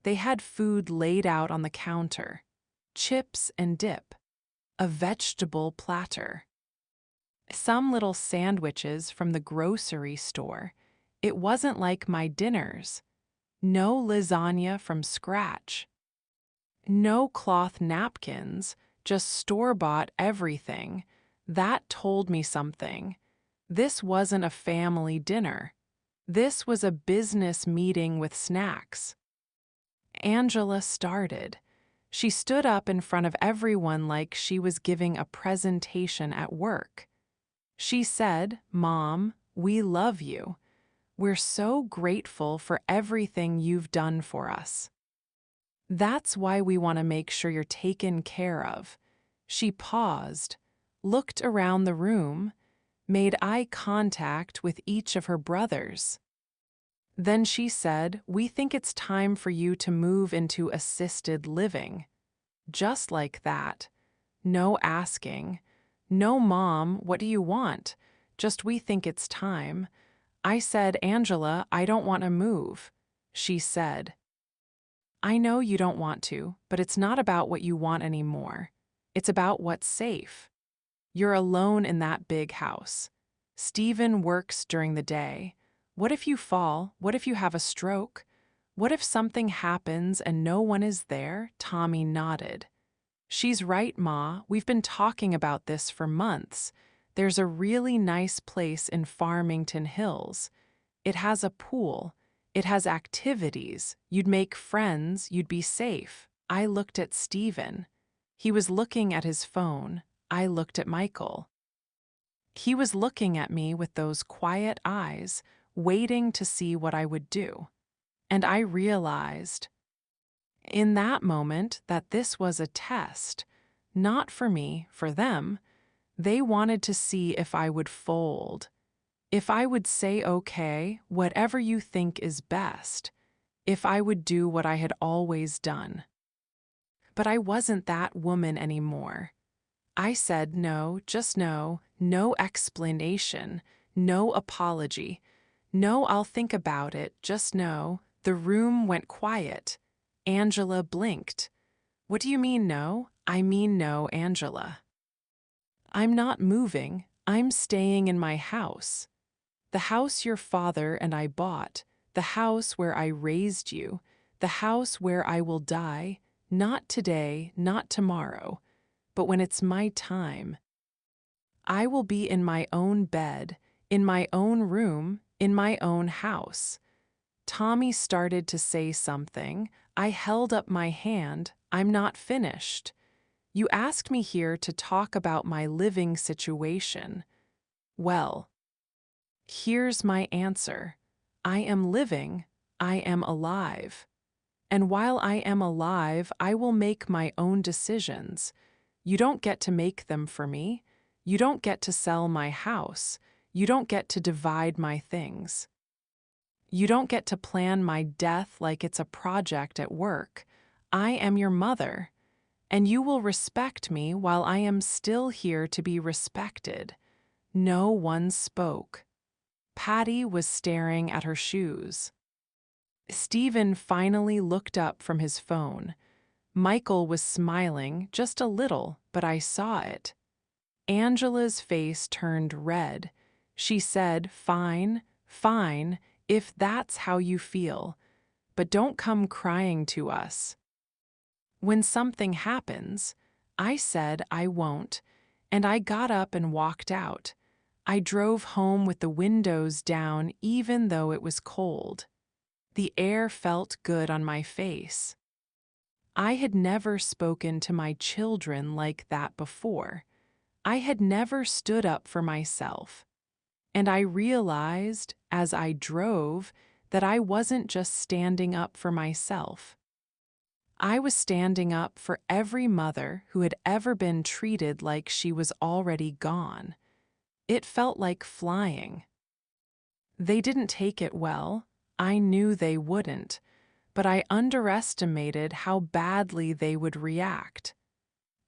They had food laid out on the counter. Chips and dip. A vegetable platter. Some little sandwiches from the grocery store. It wasn't like my dinners. No lasagna from scratch. No cloth napkins, just store-bought everything. That told me something. This wasn't a family dinner. This was a business meeting with snacks. Angela started. She stood up in front of everyone like she was giving a presentation at work. She said, "Mom, we love you. We're so grateful for everything you've done for us. That's why we want to make sure you're taken care of. She paused, looked around the room, made eye contact with each of her brothers. Then she said, "We think it's time for you to move into assisted living." Just like that. No asking. No, Mom, what do you want? Just, "We think it's time." I said, "Angela, I don't want to move." She said, "I know you don't want to, but it's not about what you want anymore. It's about what's safe. You're alone in that big house. Stephen works during the day. What if you fall? What if you have a stroke? What if something happens and no one is there?" Tommy nodded. "She's right, Ma. We've been talking about this for months. There's a really nice place in Farmington Hills. It has a pool. It has activities. You'd make friends. You'd be safe." I looked at Stephen. He was looking at his phone. I looked at Michael. He was looking at me with those quiet eyes, waiting to see what I would do. And I realized in that moment that this was a test, not for me, for them. They wanted to see if I would fold, if I would say, "Okay, whatever you think is best," if I would do what I had always done. But I wasn't that woman anymore. I said no, just no, no explanation, no apology. "No, I'll think about it, just no." The room went quiet. Angela blinked. "What do you mean no?" "I mean no, Angela. I'm not moving. I'm staying in my house. The house your father and I bought, the house where I raised you, the house where I will die, not today, not tomorrow, but when it's my time. I will be in my own bed, in my own room, in my own house." Tommy started to say something. I held up my hand. "I'm not finished. You asked me here to talk about my living situation. Well, here's my answer. I am living. I am alive. And while I am alive, I will make my own decisions. You don't get to make them for me. You don't get to sell my house. You don't get to divide my things. You don't get to plan my death like it's a project at work. I am your mother, and you will respect me while I am still here to be respected." No one spoke. Patty was staring at her shoes. Stephen finally looked up from his phone. Michael was smiling, just a little, but I saw it. Angela's face turned red. She said, "Fine, fine, if that's how you feel, but don't come crying to us." When something happens, I said I won't, and I got up and walked out. I drove home with the windows down even though it was cold. The air felt good on my face. I had never spoken to my children like that before. I had never stood up for myself. And I realized, as I drove, that I wasn't just standing up for myself. I was standing up for every mother who had ever been treated like she was already gone. It felt like flying. They didn't take it well. I knew they wouldn't, but I underestimated how badly they would react.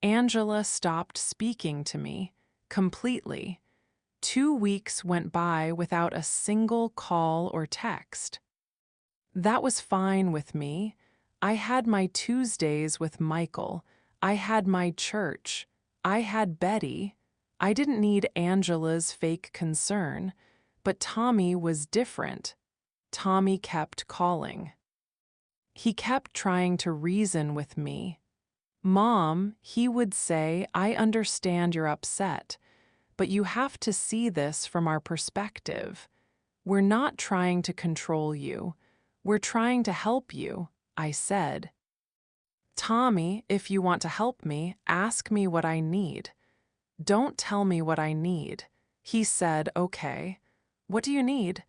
Angela stopped speaking to me, completely. 2 weeks went by without a single call or text. That was fine with me. I had my Tuesdays with Michael. I had my church. I had Betty. I didn't need Angela's fake concern, but Tommy was different. Tommy kept calling. He kept trying to reason with me. "Mom," he would say, "I understand you're upset, but you have to see this from our perspective. We're not trying to control you. We're trying to help you," I said. "Tommy, if you want to help me, ask me what I need. Don't tell me what I need." He said, "Okay. What do you need?"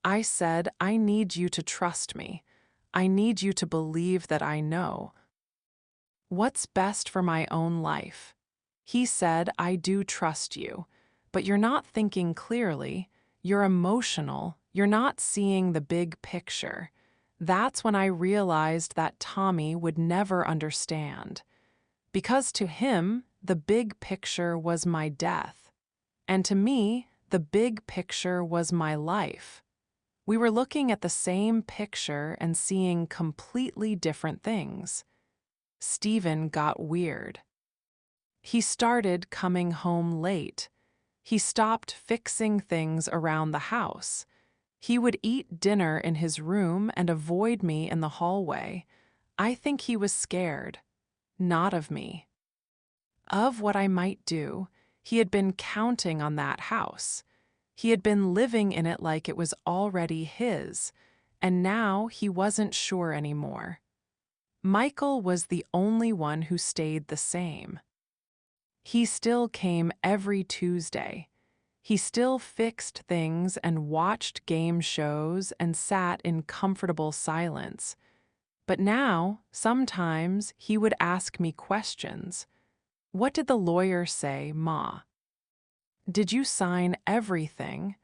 I said, "I need you to trust me. I need you to believe that I know what's best for my own life." He said, I do trust you, but you're not thinking clearly. You're emotional. You're not seeing the big picture. That's when I realized that Tommy would never understand. Because to him, the big picture was my death. And to me, the big picture was my life. We were looking at the same picture and seeing completely different things. Stephen got weird. He started coming home late. He stopped fixing things around the house. He would eat dinner in his room and avoid me in the hallway. I think he was scared. Not of me. Of what I might do. He had been counting on that house. He had been living in it like it was already his, and now he wasn't sure anymore. Michael was the only one who stayed the same. He still came every Tuesday. He still fixed things and watched game shows and sat in comfortable silence. But now, sometimes, he would ask me questions. What did the lawyer say, Ma? Did you sign everything?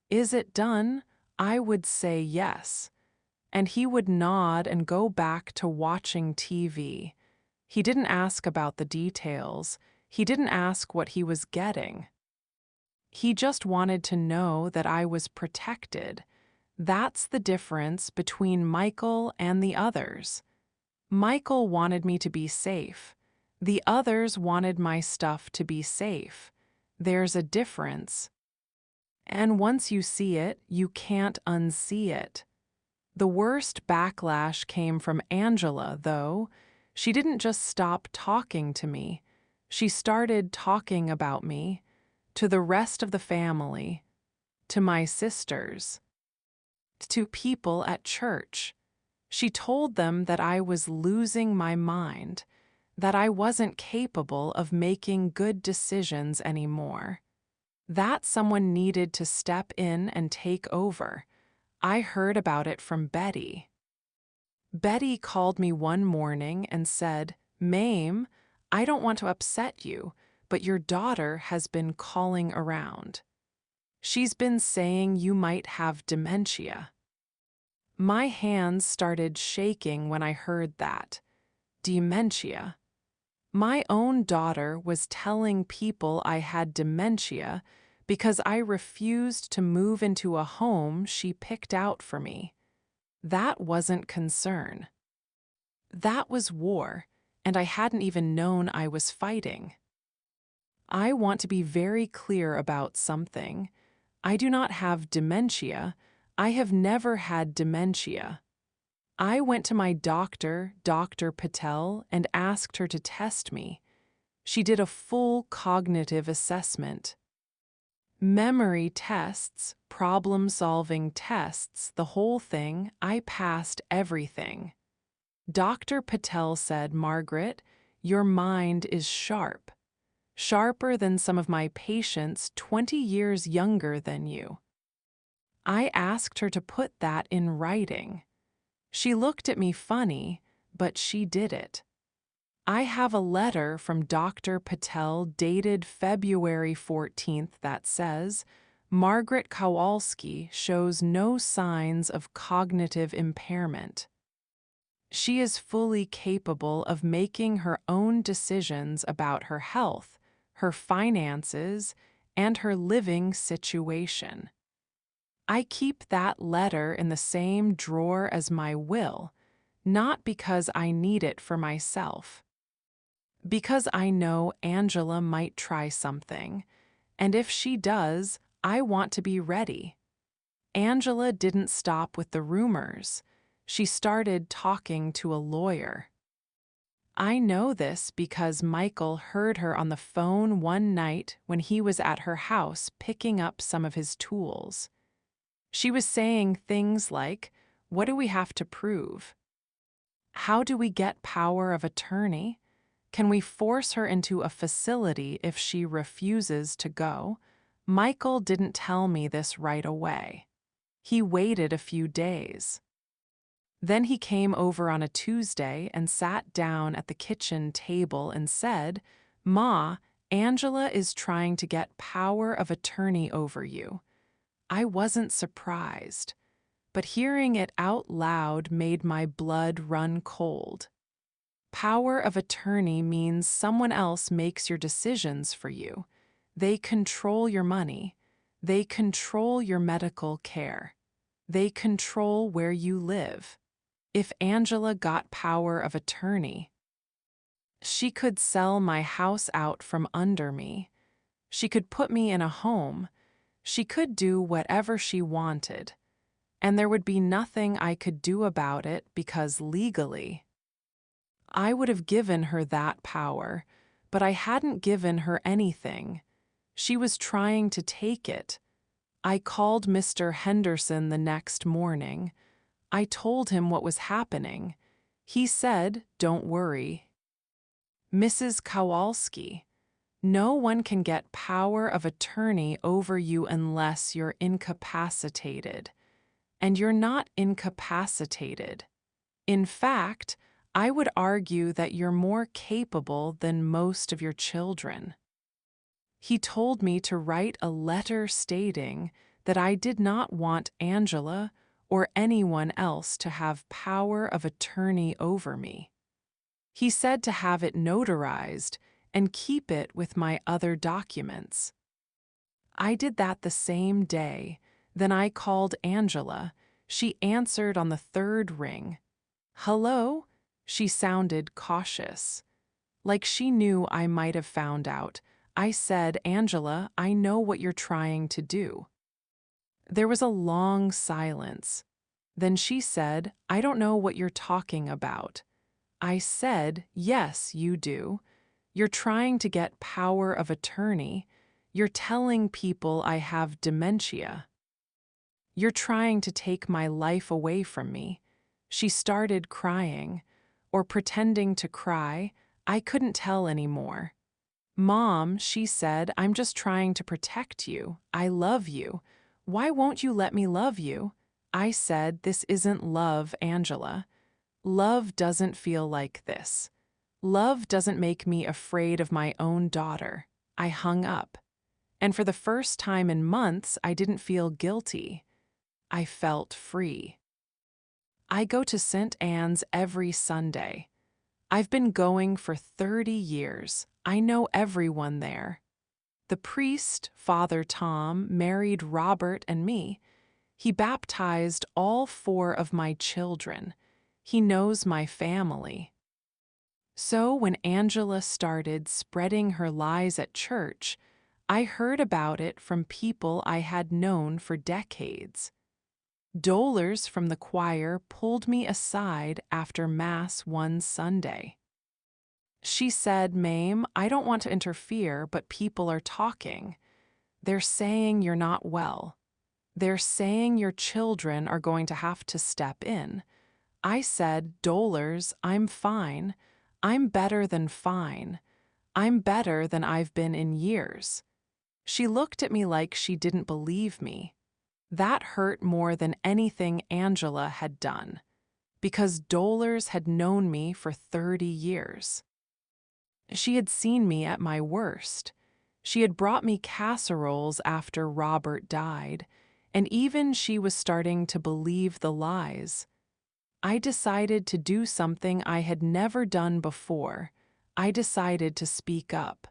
Is it done? I would say yes. And he would nod and go back to watching TV. He didn't ask about the details. He didn't ask what he was getting. He just wanted to know that I was protected. That's the difference between Michael and the others. Michael wanted me to be safe. The others wanted my stuff to be safe. There's a difference. And once you see it, you can't unsee it. The worst backlash came from Angela, though. She didn't just stop talking to me. She started talking about me, to the rest of the family, to my sisters, to people at church. She told them that I was losing my mind, that I wasn't capable of making good decisions anymore, that someone needed to step in and take over. I heard about it from Betty. Betty called me one morning and said, Mame, I don't want to upset you, but your daughter has been calling around. She's been saying you might have dementia. My hands started shaking when I heard that. Dementia. My own daughter was telling people I had dementia because I refused to move into a home she picked out for me. That wasn't concern. That was war, and I hadn't even known I was fighting. I want to be very clear about something. I do not have dementia. I have never had dementia. I went to my doctor, Dr. Patel, and asked her to test me. She did a full cognitive assessment. Memory tests, problem-solving tests, the whole thing. I passed everything. Dr. Patel said, Margaret, your mind is sharp. Sharper than some of my patients 20 years younger than you. I asked her to put that in writing. She looked at me funny, but she did it. I have a letter from Dr. Patel dated February 14th that says, Margaret Kowalski shows no signs of cognitive impairment. She is fully capable of making her own decisions about her health, her finances, and her living situation. I keep that letter in the same drawer as my will, not because I need it for myself. Because I know Angela might try something, and if she does, I want to be ready. Angela didn't stop with the rumors. She started talking to a lawyer. I know this because Michael heard her on the phone one night when he was at her house picking up some of his tools. She was saying things like, what do we have to prove? How do we get power of attorney? Can we force her into a facility if she refuses to go? Michael didn't tell me this right away. He waited a few days. Then he came over on a Tuesday and sat down at the kitchen table and said, Ma, Angela is trying to get power of attorney over you." I wasn't surprised, but hearing it out loud made my blood run cold. Power of attorney means someone else makes your decisions for you. They control your money. They control your medical care. They control where you live. If Angela got power of attorney, she could sell my house out from under me. She could put me in a home. She could do whatever she wanted. And there would be nothing I could do about it because legally, I would have given her that power, but I hadn't given her anything. She was trying to take it. I called Mr. Henderson the next morning. I told him what was happening. He said, "Don't worry." "Mrs. Kowalski, no one can get power of attorney over you unless you're incapacitated. And you're not incapacitated. In fact, I would argue that you're more capable than most of your children." He told me to write a letter stating that I did not want Angela or anyone else to have power of attorney over me. He said to have it notarized and keep it with my other documents. I did that the same day. Then I called Angela. She answered on the third ring. "Hello?" She sounded cautious, like she knew I might have found out. I said, "Angela, I know what you're trying to do." There was a long silence. Then she said, "I don't know what you're talking about." I said, "Yes, you do. You're trying to get power of attorney. You're telling people I have dementia. You're trying to take my life away from me." She started crying, or pretending to cry. I couldn't tell anymore. "Mom," she said, "I'm just trying to protect you. I love you. Why won't you let me love you?" I said, "This isn't love, Angela. Love doesn't feel like this. Love doesn't make me afraid of my own daughter." I hung up. And for the first time in months, I didn't feel guilty. I felt free. I go to St. Anne's every Sunday. I've been going for 30 years. I know everyone there. The priest, Father Tom, married Robert and me. He baptized all 4 of my children. He knows my family. So when Angela started spreading her lies at church, I heard about it from people I had known for decades. Dolers from the choir pulled me aside after Mass one Sunday. She said, "Mame, I don't want to interfere, but people are talking. They're saying you're not well. They're saying your children are going to have to step in." I said, "Dolers, I'm fine. I'm better than fine. I'm better than I've been in years." She looked at me like she didn't believe me. That hurt more than anything Angela had done, because Dolers had known me for 30 years. She had seen me at my worst. She had brought me casseroles after Robert died, and even she was starting to believe the lies. I decided to do something I had never done before. I decided to speak up.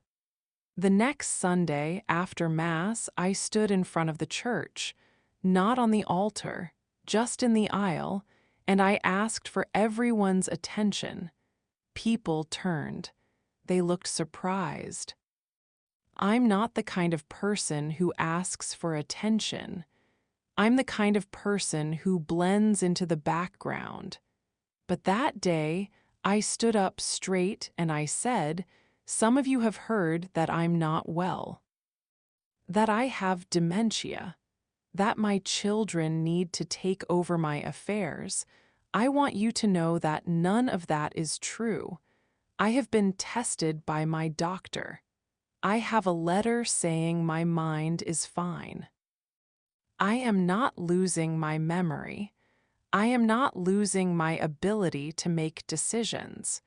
The next Sunday after Mass, I stood in front of the church, not on the altar, just in the aisle, and I asked for everyone's attention. People turned. They looked surprised. I'm not the kind of person who asks for attention. I'm the kind of person who blends into the background. But that day, I stood up straight and I said, "Some of you have heard that I'm not well, that I have dementia, that my children need to take over my affairs. I want you to know that none of that is true. I have been tested by my doctor. I have a letter saying my mind is fine. I am not losing my memory. I am not losing my ability to make decisions.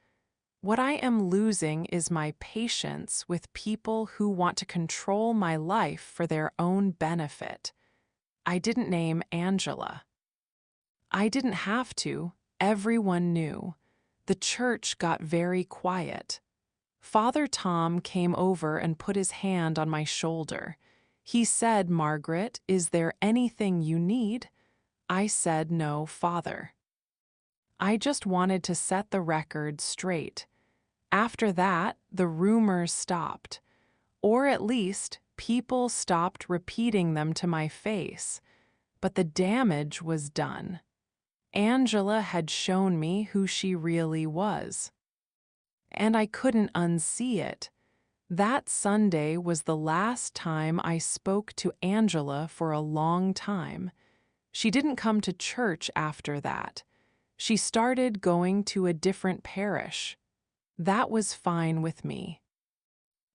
What I am losing is my patience with people who want to control my life for their own benefit. I didn't name Angela. I didn't have to. Everyone knew. The church got very quiet. Father Tom came over and put his hand on my shoulder. He said, "Margaret, is there anything you need?" I said, "No, Father." I just wanted to set the record straight. After that, the rumors stopped. Or at least, people stopped repeating them to my face. But the damage was done. Angela had shown me who she really was. And I couldn't unsee it. That Sunday was the last time I spoke to Angela for a long time. She didn't come to church after that. She started going to a different parish. That was fine with me.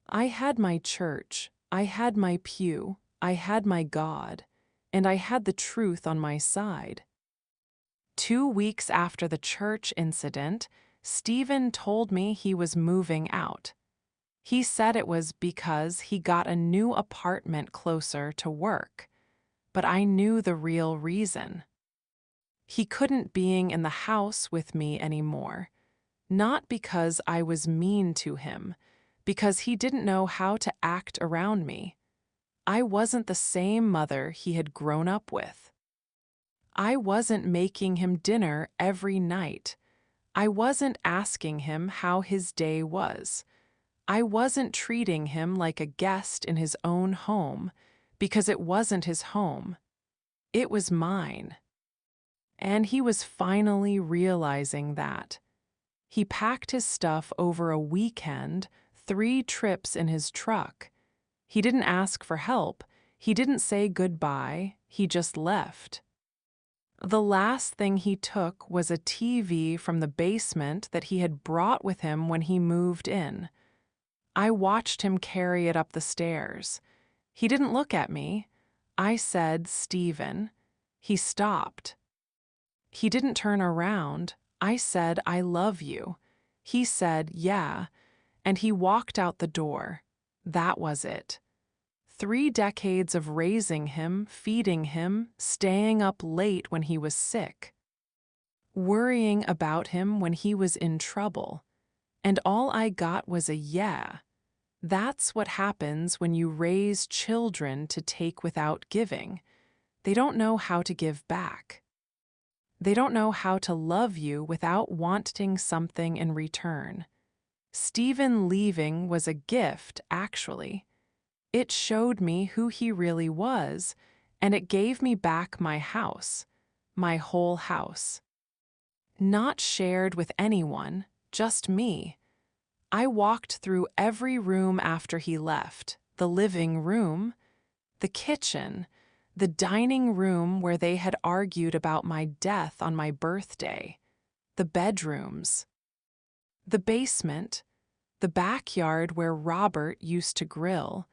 I had my church, I had my pew, I had my God, and I had the truth on my side. 2 weeks after the church incident, Stephen told me he was moving out. He said it was because he got a new apartment closer to work, but I knew the real reason. He couldn't being in the house with me anymore, not because I was mean to him, because he didn't know how to act around me. I wasn't the same mother he had grown up with. I wasn't making him dinner every night. I wasn't asking him how his day was. I wasn't treating him like a guest in his own home, because it wasn't his home. It was mine. And he was finally realizing that. He packed his stuff over a weekend, 3 trips in his truck. He didn't ask for help. He didn't say goodbye. He just left. The last thing he took was a TV from the basement that he had brought with him when he moved in. I watched him carry it up the stairs. He didn't look at me. I said, "Stephen." He stopped. He didn't turn around. I said, "I love you." He said, "Yeah," and he walked out the door. That was it. 3 decades of raising him, feeding him, staying up late when he was sick, worrying about him when he was in trouble. And all I got was a yeah. That's what happens when you raise children to take without giving. They don't know how to give back. They don't know how to love you without wanting something in return. Stephen leaving was a gift, actually. It showed me who he really was, and it gave me back my house, my whole house. Not shared with anyone, just me. I walked through every room after he left, the living room, the kitchen, the dining room where they had argued about my death on my birthday, the bedrooms, the basement, the backyard where Robert used to grill.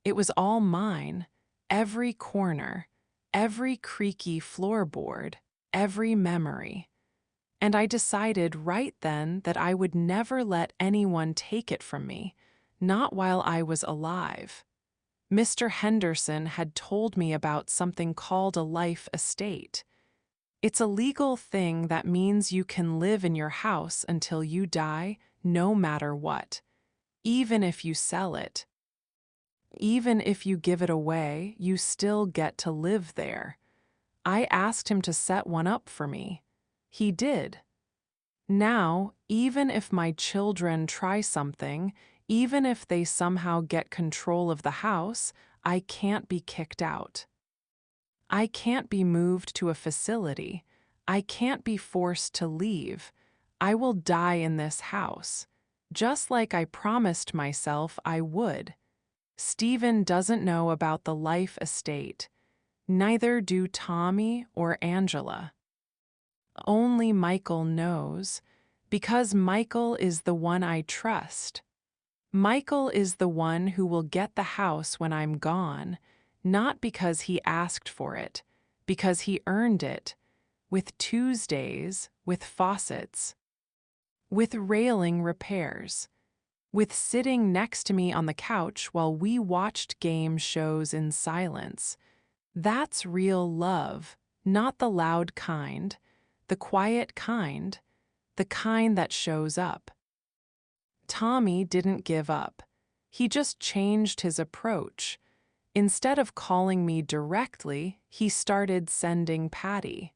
It was all mine, every corner, every creaky floorboard, every memory. And I decided right then that I would never let anyone take it from me, not while I was alive. Mr. Henderson had told me about something called a life estate. It's a legal thing that means you can live in your house until you die, no matter what, even if you sell it. Even if you give it away, you still get to live there. I asked him to set one up for me. He did. Now, even if my children try something, even if they somehow get control of the house, I can't be kicked out. I can't be moved to a facility. I can't be forced to leave. I will die in this house, just like I promised myself I would. Stephen doesn't know about the life estate. Neither do Tommy or Angela. Only Michael knows, because Michael is the one I trust. Michael is the one who will get the house when I'm gone, not because he asked for it, because he earned it, with Tuesdays, with faucets. with railing repairs, with sitting next to me on the couch while we watched game shows in silence. That's real love, not the loud kind, the quiet kind, the kind that shows up. Tommy didn't give up. He just changed his approach. Instead of calling me directly, he started sending Patty.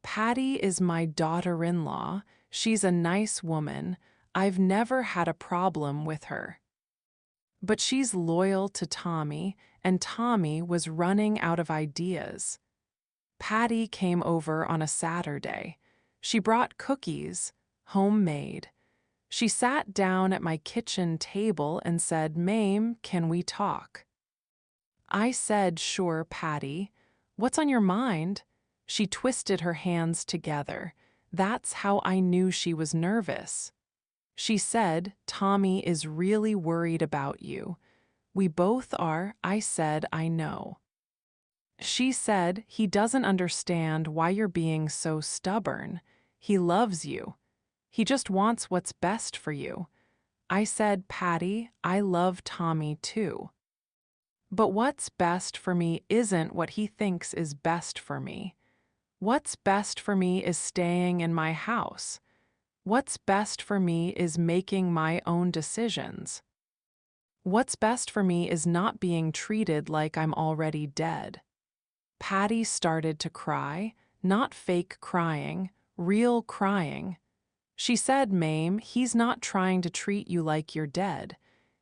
Patty is my daughter-in-law. She's a nice woman. I've never had a problem with her. But she's loyal to Tommy, and Tommy was running out of ideas. Patty came over on a Saturday. She brought cookies, homemade. She sat down at my kitchen table and said, "Mame, can we talk?" I said, "Sure, Patty. What's on your mind?" She twisted her hands together. That's how I knew she was nervous. She said, "Tommy is really worried about you." "We both are," I said, "I know." She said, "He doesn't understand why you're being so stubborn. He loves you. He just wants what's best for you." I said, "Patty, I love Tommy too. But what's best for me isn't what he thinks is best for me. What's best for me is staying in my house. What's best for me is making my own decisions. What's best for me is not being treated like I'm already dead." Patty started to cry, not fake crying, real crying. She said, "Mame, he's not trying to treat you like you're dead.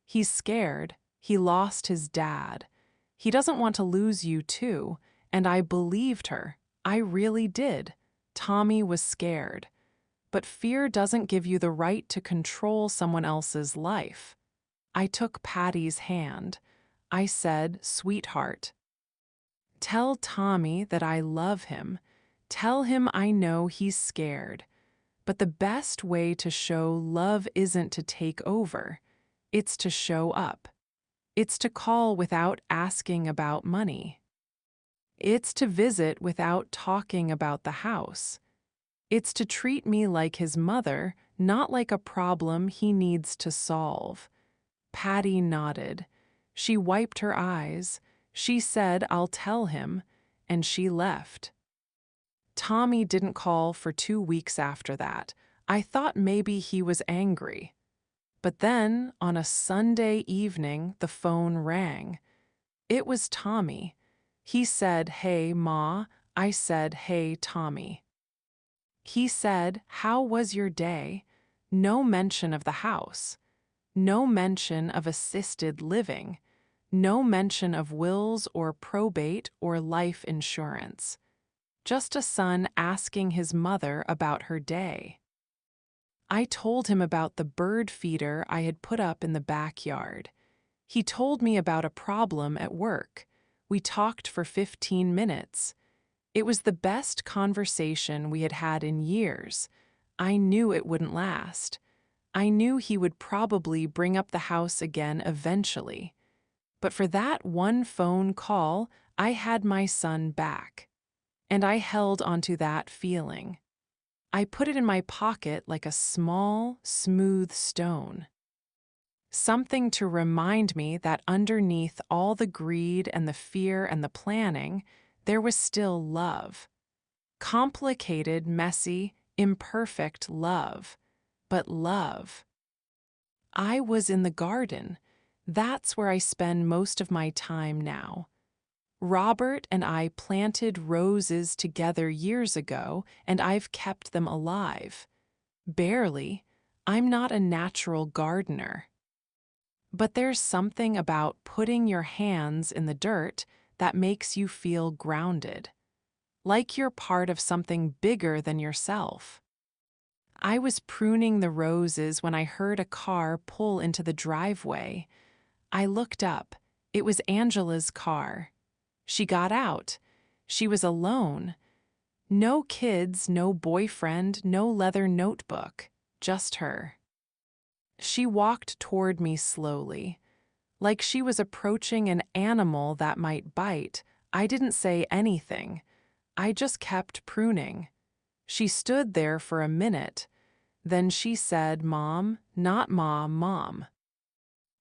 He's scared. He lost his dad. He doesn't want to lose you too." And I believed her. I really did. Tommy was scared. But fear doesn't give you the right to control someone else's life. I took Patty's hand. I said, "Sweetheart, tell Tommy that I love him. Tell him I know he's scared. But the best way to show love isn't to take over. It's to show up. It's to call without asking about money. It's to visit without talking about the house. It's to treat me like his mother, not like a problem he needs to solve." Patty nodded. She wiped her eyes. She said, "I'll tell him," and she left. Tommy didn't call for 2 weeks after that. I thought maybe he was angry. But then, on a Sunday evening, the phone rang. It was Tommy. He said, "Hey, Ma." I said, "Hey, Tommy." He said, "How was your day?" No mention of the house. No mention of assisted living. No mention of wills or probate or life insurance. Just a son asking his mother about her day. I told him about the bird feeder I had put up in the backyard. He told me about a problem at work. We talked for 15 minutes. It was the best conversation we had had in years. I knew it wouldn't last. I knew he would probably bring up the house again eventually. But for that one phone call, I had my son back. And I held onto that feeling. I put it in my pocket like a small, smooth stone. Something to remind me that underneath all the greed and the fear and the planning, there was still love. Complicated, messy, imperfect love. But love. I was in the garden. That's where I spend most of my time now. Robert and I planted roses together years ago, and I've kept them alive. Barely. I'm not a natural gardener. But there's something about putting your hands in the dirt that makes you feel grounded, like you're part of something bigger than yourself. I was pruning the roses when I heard a car pull into the driveway. I looked up. It was Angela's car. She got out. She was alone. No kids, no boyfriend, no leather notebook. Just her. She walked toward me slowly, like she was approaching an animal that might bite. I didn't say anything. I just kept pruning. She stood there for a minute. Then she said, "Mom, not Mom, Mom."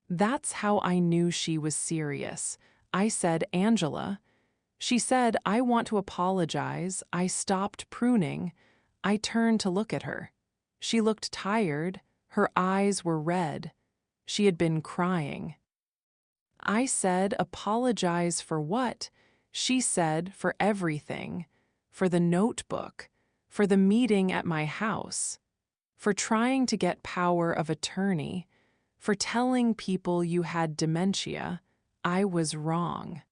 That's how I knew she was serious. I said, "Angela." She said, "I want to apologize." I stopped pruning. I turned to look at her. She looked tired. Her eyes were red. She had been crying. I said, "Apologize for what?" She said, "For everything. For the notebook. For the meeting at my house. For trying to get power of attorney. For telling people you had dementia. I was wrong."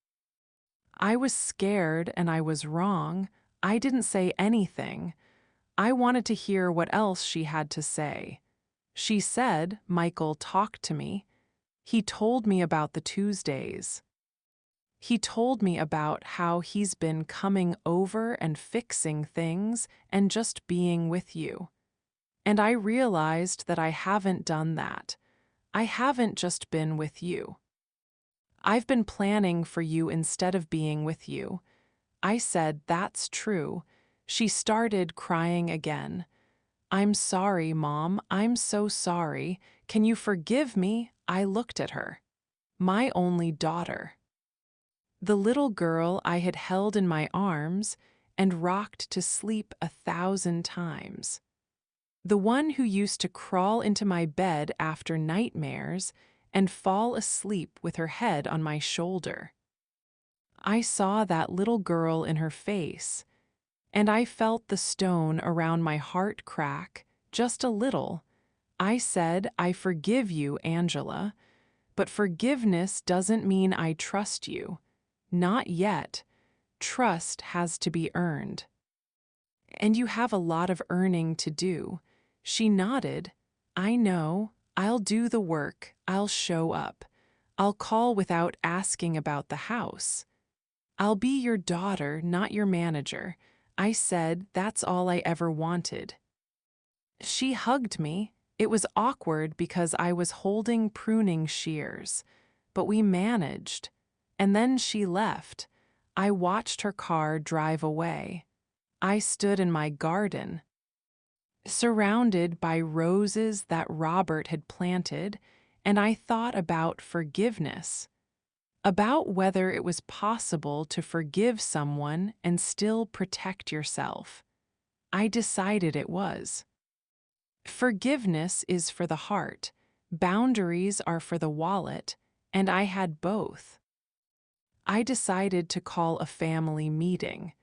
I was scared and I was wrong. I didn't say anything. I wanted to hear what else she had to say. She said, "Michael talked to me. He told me about the Tuesdays. He told me about how he's been coming over and fixing things and just being with you. And I realized that I haven't done that. I haven't just been with you. I've been planning for you instead of being with you." I said, "That's true." She started crying again. "I'm sorry, Mom. I'm so sorry. Can you forgive me?" I looked at her. My only daughter. The little girl I had held in my arms and rocked to sleep 1,000 times. The one who used to crawl into my bed after nightmares and fall asleep with her head on my shoulder. I saw that little girl in her face, and I felt the stone around my heart crack just a little. I said, "I forgive you, Angela, but forgiveness doesn't mean I trust you. Not yet. Trust has to be earned. And you have a lot of earning to do." She nodded. "I know. I'll do the work. I'll show up. I'll call without asking about the house. I'll be your daughter, not your manager." I said, "That's all I ever wanted." She hugged me. It was awkward because I was holding pruning shears, but we managed. And then she left. I watched her car drive away. I stood in my garden, surrounded by roses that Robert had planted, and I thought about forgiveness, about whether it was possible to forgive someone and still protect yourself. I decided it was. Forgiveness is for the heart, boundaries are for the wallet, and I had both. I decided to call a family meeting,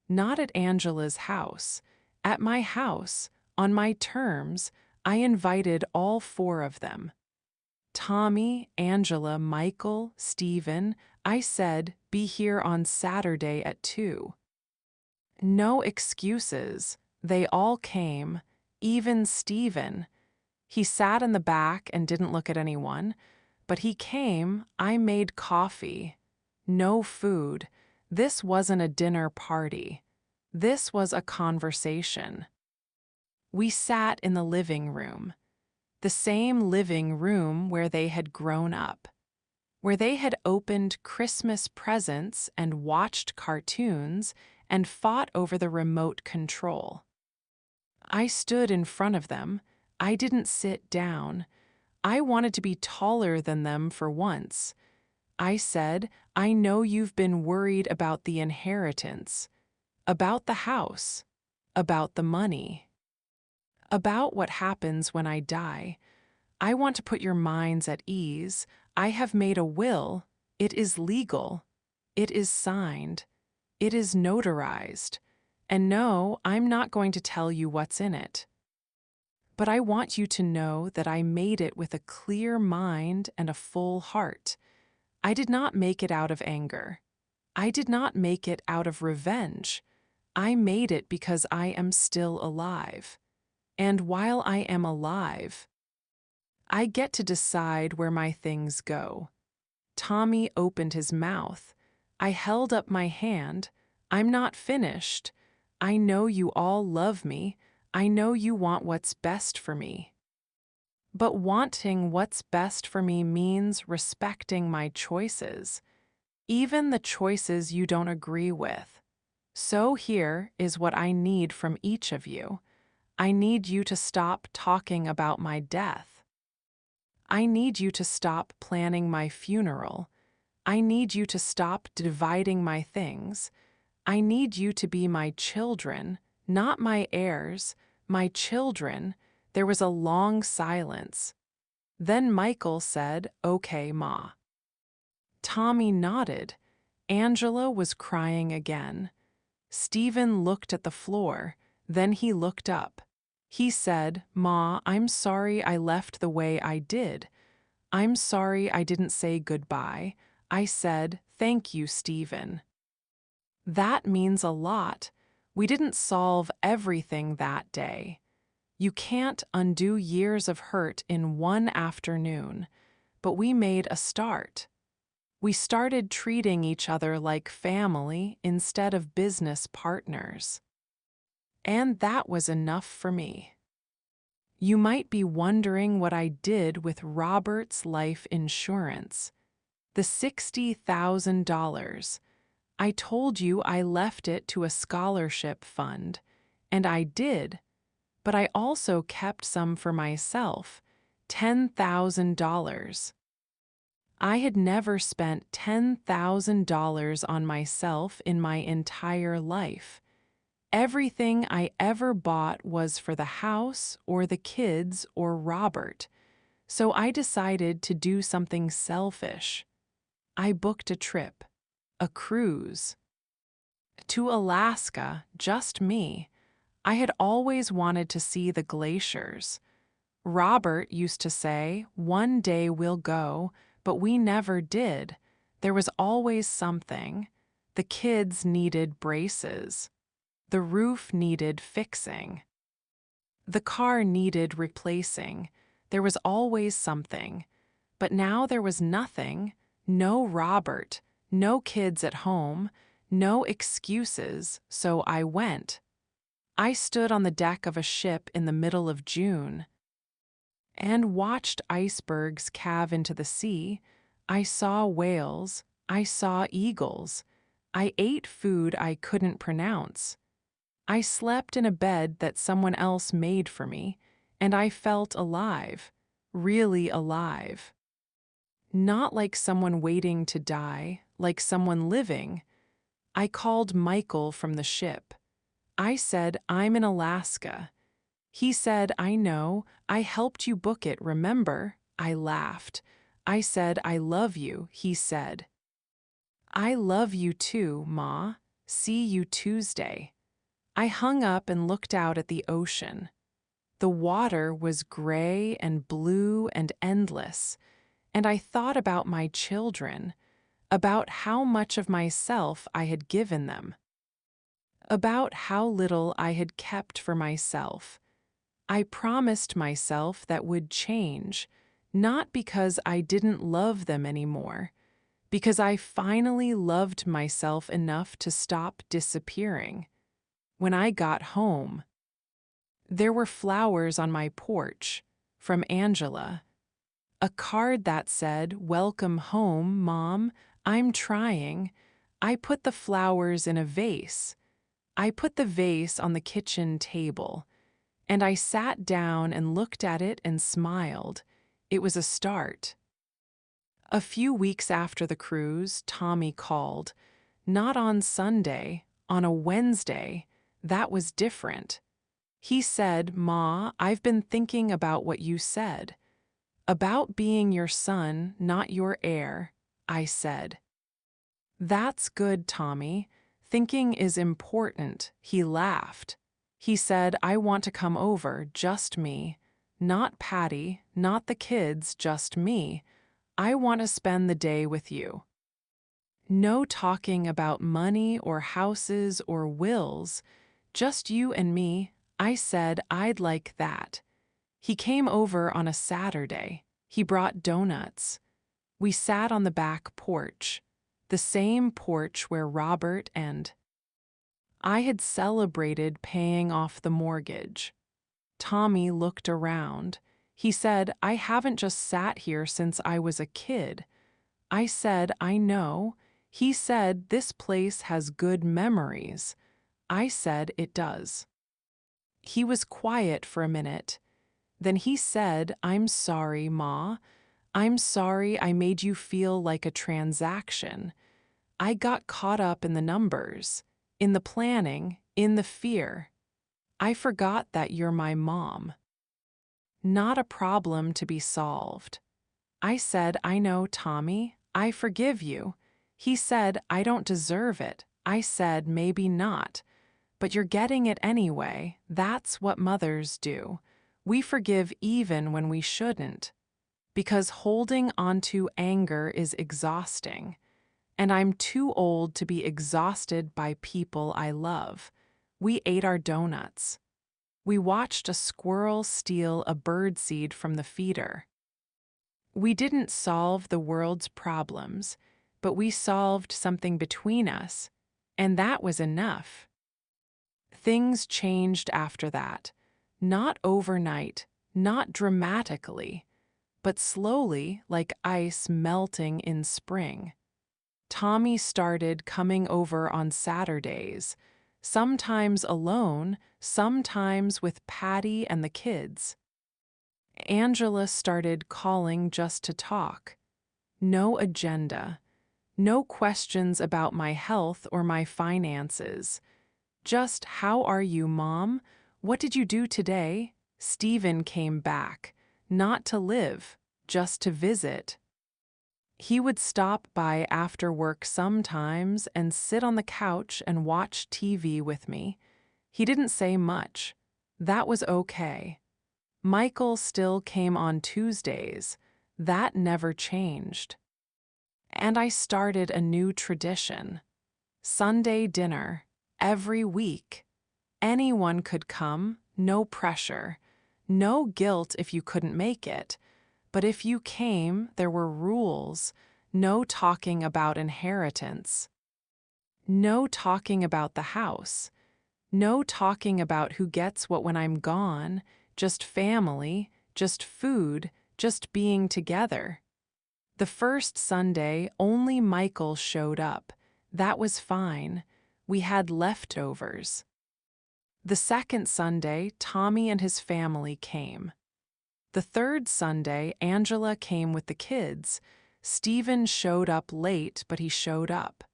not at Angela's house, at my house. On my terms, I invited all 4 of them. Tommy, Angela, Michael, Stephen. I said, "Be here on Saturday at 2. No excuses. They all came, even Stephen. He sat in the back and didn't look at anyone, but he came. I made coffee. No food. This wasn't a dinner party. This was a conversation. We sat in the living room, the same living room where they had grown up, where they had opened Christmas presents and watched cartoons and fought over the remote control. I stood in front of them. I didn't sit down. I wanted to be taller than them for once. I said, "I know you've been worried about the inheritance, about the house, about the money, about what happens when I die. I want to put your minds at ease. I have made a will. It is legal. It is signed. It is notarized. And no, I'm not going to tell you what's in it. But I want you to know that I made it with a clear mind and a full heart. I did not make it out of anger. I did not make it out of revenge. I made it because I am still alive. And while I am alive, I get to decide where my things go." Tommy opened his mouth. I held up my hand. "I'm not finished. I know you all love me. I know you want what's best for me. But wanting what's best for me means respecting my choices, even the choices you don't agree with. So here is what I need from each of you. I need you to stop talking about my death. I need you to stop planning my funeral. I need you to stop dividing my things. I need you to be my children, not my heirs, my children." There was a long silence. Then Michael said, "Okay, Ma." Tommy nodded. Angela was crying again. Stephen looked at the floor, then he looked up. He said, "Ma, I'm sorry I left the way I did. I'm sorry I didn't say goodbye. I said, 'Thank you, Stephen.'" That means a lot. We didn't solve everything that day. You can't undo years of hurt in one afternoon, but we made a start. We started treating each other like family instead of business partners. And that was enough for me. You might be wondering what I did with Robert's life insurance. The $60,000. I told you I left it to a scholarship fund, and I did, but I also kept some for myself, $10,000. I had never spent $10,000 on myself in my entire life. Everything I ever bought was for the house or the kids or Robert, so I decided to do something selfish. I booked a trip, a cruise. To Alaska, just me. I had always wanted to see the glaciers. Robert used to say, "One day we'll go," but we never did. There was always something. The kids needed braces. The roof needed fixing. The car needed replacing. There was always something. But now there was nothing. No Robert. No kids at home. No excuses, so I went. I stood on the deck of a ship in the middle of June and watched icebergs calve into the sea. I saw whales. I saw eagles. I ate food I couldn't pronounce. I slept in a bed that someone else made for me, and I felt alive, really alive. Not like someone waiting to die, like someone living. I called Michael from the ship. I said, "I'm in Alaska." He said, "I know. I helped you book it, remember?" I laughed. I said, "I love you," he said. "I love you too, Ma. See you Tuesday." I hung up and looked out at the ocean. The water was gray and blue and endless, and I thought about my children, about how much of myself I had given them, about how little I had kept for myself. I promised myself that would change, not because I didn't love them anymore, because I finally loved myself enough to stop disappearing. When I got home, there were flowers on my porch from Angela. A card that said, "Welcome home, Mom. I'm trying." I put the flowers in a vase. I put the vase on the kitchen table, and I sat down and looked at it and smiled. It was a start. A few weeks after the cruise, Tommy called. Not on Sunday, on a Wednesday. That was different. He said, "Ma, I've been thinking about what you said. About being your son, not your heir," I said. "That's good, Tommy. Thinking is important." He laughed. He said, "I want to come over, just me. Not Patty, not the kids, just me. I want to spend the day with you. No talking about money or houses or wills, just you and me." I said I'd like that. He came over on a Saturday. He brought donuts. We sat on the back porch, the same porch where Robert and I had celebrated paying off the mortgage. Tommy looked around. He said, "I haven't just sat here since I was a kid." I said, "I know." He said, "This place has good memories." I said, "It does." He was quiet for a minute. Then he said, "I'm sorry, Ma. I'm sorry I made you feel like a transaction. I got caught up in the numbers, in the planning, in the fear. I forgot that you're my mom." Not a problem to be solved. I said, "I know, Tommy. I forgive you." He said, "I don't deserve it." I said, "Maybe not. But you're getting it anyway. That's what mothers do. We forgive even when we shouldn't. Because holding onto anger is exhausting. And I'm too old to be exhausted by people I love." We ate our donuts. We watched a squirrel steal a birdseed from the feeder. We didn't solve the world's problems, but we solved something between us, and that was enough. Things changed after that. Not overnight, not dramatically, but slowly, like ice melting in spring. Tommy started coming over on Saturdays, sometimes alone, sometimes with Patty and the kids. Angela started calling just to talk. No agenda, no questions about my health or my finances. Just, "How are you, Mom? What did you do today?" Stephen came back, not to live, just to visit. He would stop by after work sometimes and sit on the couch and watch TV with me. He didn't say much. That was okay. Michael still came on Tuesdays. That never changed. And I started a new tradition. Sunday dinner, every week. Anyone could come, no pressure. No guilt if you couldn't make it. But if you came, there were rules. No talking about inheritance. No talking about the house. No talking about who gets what when I'm gone. Just family, just food, just being together. The first Sunday, only Michael showed up. That was fine. We had leftovers. The second Sunday, Tommy and his family came. The third Sunday, Angela came with the kids. Stephen showed up late, but he showed up.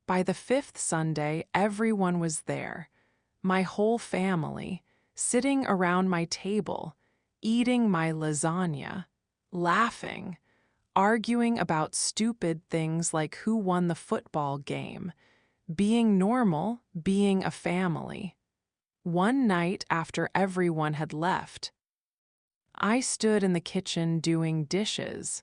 By the fifth Sunday, everyone was there. My whole family, sitting around my table, eating my lasagna, laughing, arguing about stupid things like who won the football game, being normal, being a family. One night after everyone had left, I stood in the kitchen doing dishes.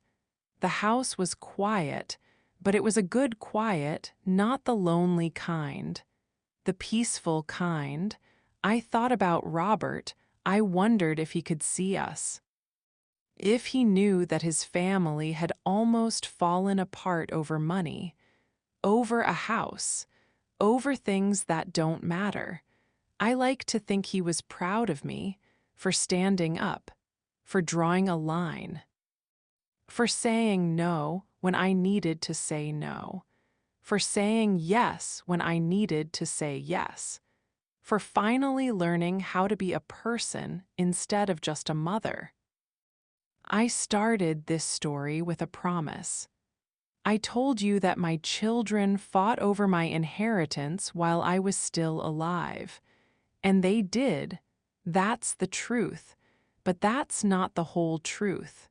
The house was quiet, but it was a good quiet, not the lonely kind. The peaceful kind. I thought about Robert. I wondered if he could see us. If he knew that his family had almost fallen apart over money, over a house, over things that don't matter. I like to think he was proud of me for standing up, for drawing a line, for saying no when I needed to say no, for saying yes when I needed to say yes, for finally learning how to be a person instead of just a mother. I started this story with a promise. I told you that my children fought over my inheritance while I was still alive. And they did. That's the truth. But that's not the whole truth.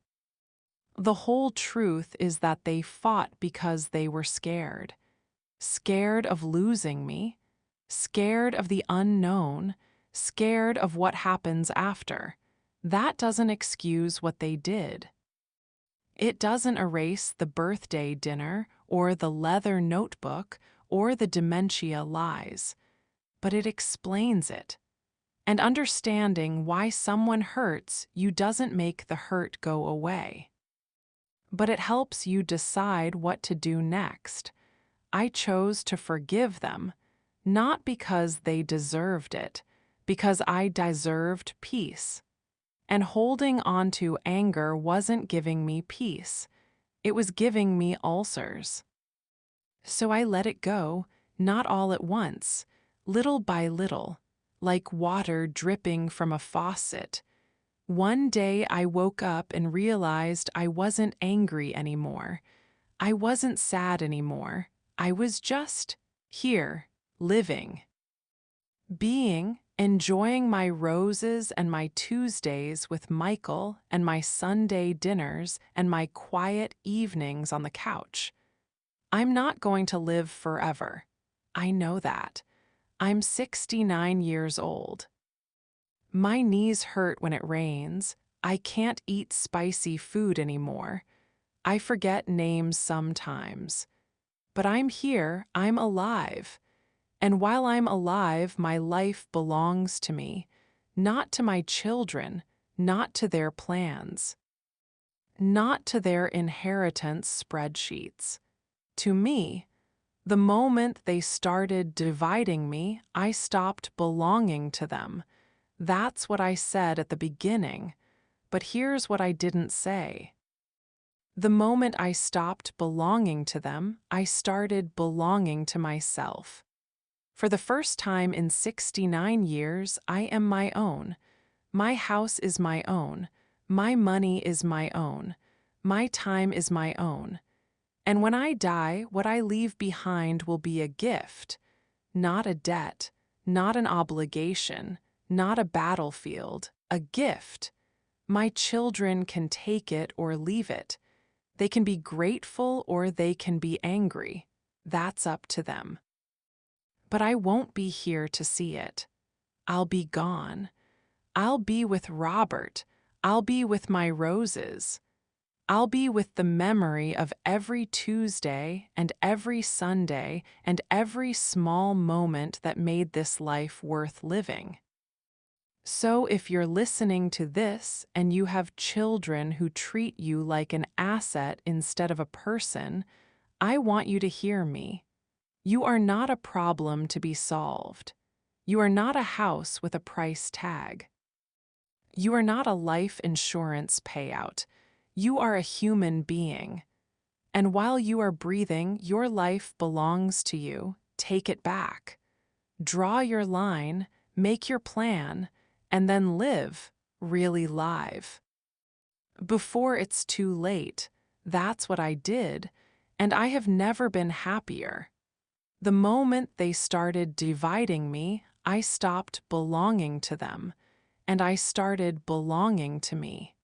The whole truth is that they fought because they were scared. Scared of losing me, scared of the unknown, scared of what happens after. That doesn't excuse what they did. It doesn't erase the birthday dinner or the leather notebook or the dementia lies, but it explains it. And understanding why someone hurts you doesn't make the hurt go away. But it helps you decide what to do next. I chose to forgive them, not because they deserved it, because I deserved peace. And holding on to anger wasn't giving me peace. It was giving me ulcers. So I let it go, not all at once, little by little, like water dripping from a faucet. One day I woke up and realized I wasn't angry anymore. I wasn't sad anymore. I was just here, living, being, enjoying my roses and my Tuesdays with Michael and my Sunday dinners and my quiet evenings on the couch. I'm not going to live forever. I know that. I'm 69 years old. My knees hurt when it rains. I can't eat spicy food anymore. I forget names sometimes. But I'm here, I'm alive. And while I'm alive, my life belongs to me, not to my children, not to their plans, not to their inheritance spreadsheets. To me, the moment they started dividing me, I stopped belonging to them. That's what I said at the beginning, but here's what I didn't say. The moment I stopped belonging to them, I started belonging to myself. For the first time in 69 years, I am my own. My house is my own. My money is my own. My time is my own. And when I die, what I leave behind will be a gift, not a debt, not an obligation, not a battlefield, a gift. My children can take it or leave it. They can be grateful or they can be angry. That's up to them. But I won't be here to see it. I'll be gone. I'll be with Robert. I'll be with my roses. I'll be with the memory of every Tuesday and every Sunday and every small moment that made this life worth living. So if you're listening to this and you have children who treat you like an asset instead of a person, I want you to hear me. You are not a problem to be solved. You are not a house with a price tag. You are not a life insurance payout. You are a human being. And while you are breathing, your life belongs to you. Take it back. Draw your line, make your plan, and then live really live. Before it's too late, that's what I did, and I have never been happier. The moment they started dividing me, I stopped belonging to them, and I started belonging to me.